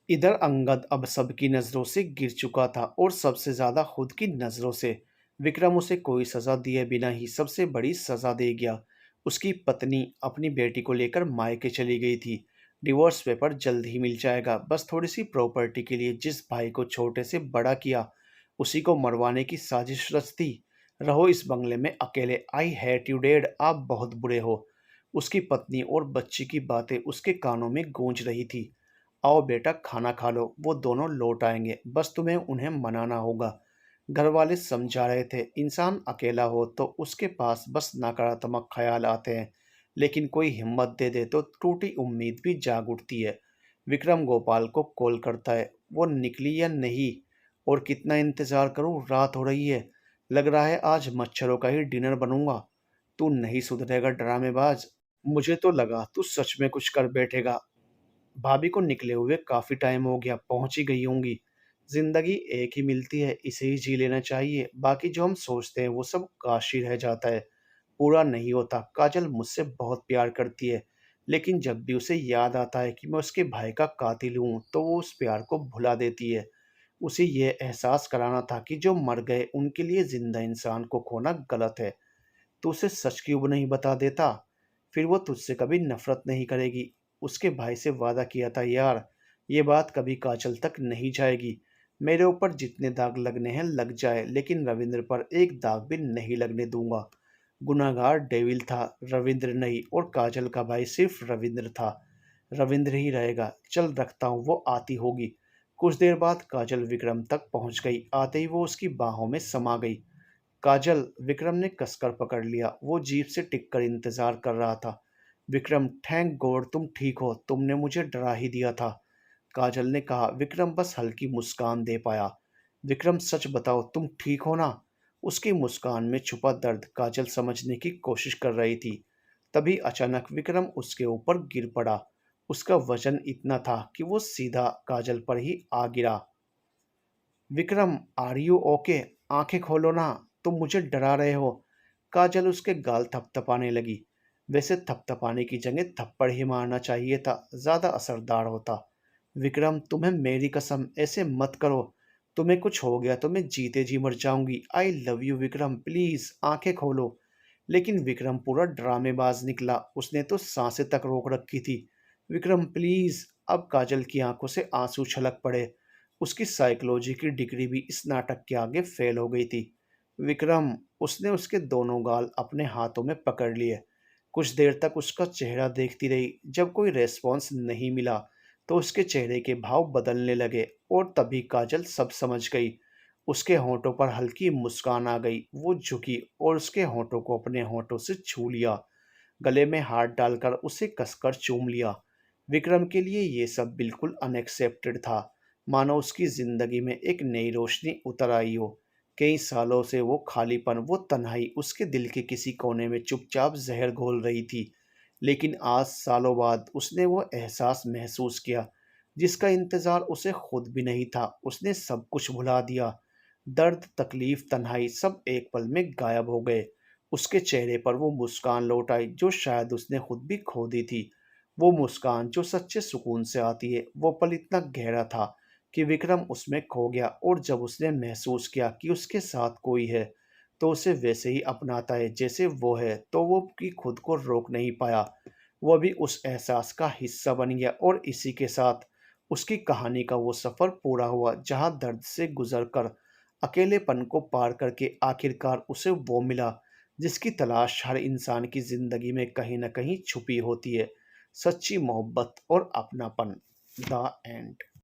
इधर अंगद अब सबकी नज़रों से गिर चुका था और सबसे ज़्यादा खुद की नज़रों से। विक्रम उसे कोई सज़ा दिए बिना ही सबसे बड़ी सज़ा दे गया। उसकी पत्नी अपनी बेटी को लेकर मायके चली गई थी। डिवोर्स पेपर जल्द ही मिल जाएगा। बस थोड़ी सी प्रॉपर्टी के लिए जिस भाई को छोटे से बड़ा किया, उसी को मरवाने की साजिश रचती। रहो इस बंगले में अकेले। आई हेट यू डैड, आप बहुत बुरे हो। उसकी पत्नी और बच्ची की बातें उसके कानों में गूंज रही थी। आओ बेटा, खाना खा लो, वो दोनों लौट आएंगे, बस तुम्हें उन्हें मनाना होगा। घर वाले समझा रहे थे। इंसान अकेला हो तो उसके पास बस नकारात्मक ख्याल आते हैं, लेकिन कोई हिम्मत दे दे तो टूटी उम्मीद भी जाग उठती है। विक्रम गोपाल को कॉल करता है। वो निकली या नहीं? और कितना इंतजार करूं, रात हो रही है। लग रहा है आज मच्छरों का ही डिनर बनूंगा। तू नहीं सुधरेगा ड्रामेबाज। मुझे तो लगा तू सच में कुछ कर बैठेगा। भाभी को निकले हुए काफी टाइम हो गया, पहुंच ही गई होंगी। जिंदगी एक ही मिलती है, इसे ही जी लेना चाहिए। बाकी जो हम सोचते हैं वो सब काशी रह जाता है, पूरा नहीं होता। काजल मुझसे बहुत प्यार करती है, लेकिन जब भी उसे याद आता है कि मैं उसके भाई का कातिल हूँ तो वो उस प्यार को भुला देती है। उसे ये एहसास कराना था कि जो मर गए उनके लिए जिंदा इंसान को खोना गलत है। तो उसे सच क्यों नहीं बता देता? फिर वो तुझसे कभी नफरत नहीं करेगी। उसके भाई से वादा किया था यार, ये बात कभी काजल तक नहीं जाएगी। मेरे ऊपर जितने दाग लगने हैं लग जाए, लेकिन रविंद्र पर एक दाग भी नहीं लगने दूंगा। गुनाहगार डेविल था, रविंद्र नहीं, और काजल का भाई सिर्फ रविंद्र था। रविंद्र ही रहेगा। चल रखता हूँ, वो आती होगी। कुछ देर बाद काजल विक्रम तक पहुंच गई। आते ही वो उसकी बाहों में समा गई। काजल, विक्रम ने कसकर पकड़ लिया। वो जीप से टिककर इंतजार कर रहा था। विक्रम, थैंक गॉड तुम ठीक हो, तुमने मुझे डरा ही दिया था, काजल ने कहा। विक्रम बस हल्की मुस्कान दे पाया। विक्रम, सच बताओ तुम ठीक हो ना? उसकी मुस्कान में छुपा दर्द काजल समझने की कोशिश कर रही थी। तभी अचानक विक्रम उसके ऊपर गिर पड़ा। उसका वजन इतना था कि वो सीधा काजल पर ही आ गिरा। Vikram, are you okay? आंखें खोलो ना, तुम मुझे डरा रहे हो। काजल उसके गाल थपथपाने लगी। वैसे थपथपाने की जगह थप्पड़ ही मारना चाहिए था, ज्यादा असरदार होता। विक्रम, तुम्हें मेरी कसम, ऐसे मत करो। तुम्हें कुछ हो गया तो मैं जीते जी मर जाऊंगी। I love you Vikram, please आंखें खोलो। लेकिन विक्रम पूरा ड्रामेबाज निकला। उसने तो सांसें तक रोक रखी थी। विक्रम प्लीज। अब काजल की आंखों से आंसू छलक पड़े। उसकी साइकोलॉजी की डिग्री भी इस नाटक के आगे फेल हो गई थी। विक्रम, उसने उसके दोनों गाल अपने हाथों में पकड़ लिए। कुछ देर तक उसका चेहरा देखती रही। जब कोई रेस्पॉन्स नहीं मिला तो उसके चेहरे के भाव बदलने लगे और तभी काजल सब समझ गई। उसके होंठों पर हल्की मुस्कान आ गई। वो झुकी और उसके होंठों को अपने होंठों से छू लिया। गले में हाथ डालकर उसे कसकर चूम लिया। विक्रम के लिए ये सब बिल्कुल अनएक्सेप्टेड था, मानो उसकी जिंदगी में एक नई रोशनी उतर आई हो। कई सालों से वो खालीपन, वो तन्हाई उसके दिल के किसी कोने में चुपचाप जहर घोल रही थी। लेकिन आज सालों बाद उसने वो एहसास महसूस किया जिसका इंतजार उसे खुद भी नहीं था। उसने सब कुछ भुला दिया। दर्द, तकलीफ, तन्हाई सब एक पल में गायब हो गए। उसके चेहरे पर वो मुस्कान लौट आई जो शायद उसने खुद भी खो दी थी। वो मुस्कान जो सच्चे सुकून से आती है। वो पल इतना गहरा था कि विक्रम उसमें खो गया, और जब उसने महसूस किया कि उसके साथ कोई है तो उसे वैसे ही अपनाता है जैसे वो है, तो वो कि खुद को रोक नहीं पाया। वो भी उस एहसास का हिस्सा बन गया, और इसी के साथ उसकी कहानी का वो सफ़र पूरा हुआ जहाँ दर्द से गुजर कर, अकेलेपन को पार करके आखिरकार उसे वो मिला जिसकी तलाश हर इंसान की ज़िंदगी में कहीं न कहीं छुपी होती है। सच्ची मोहब्बत और अपनापन। The end.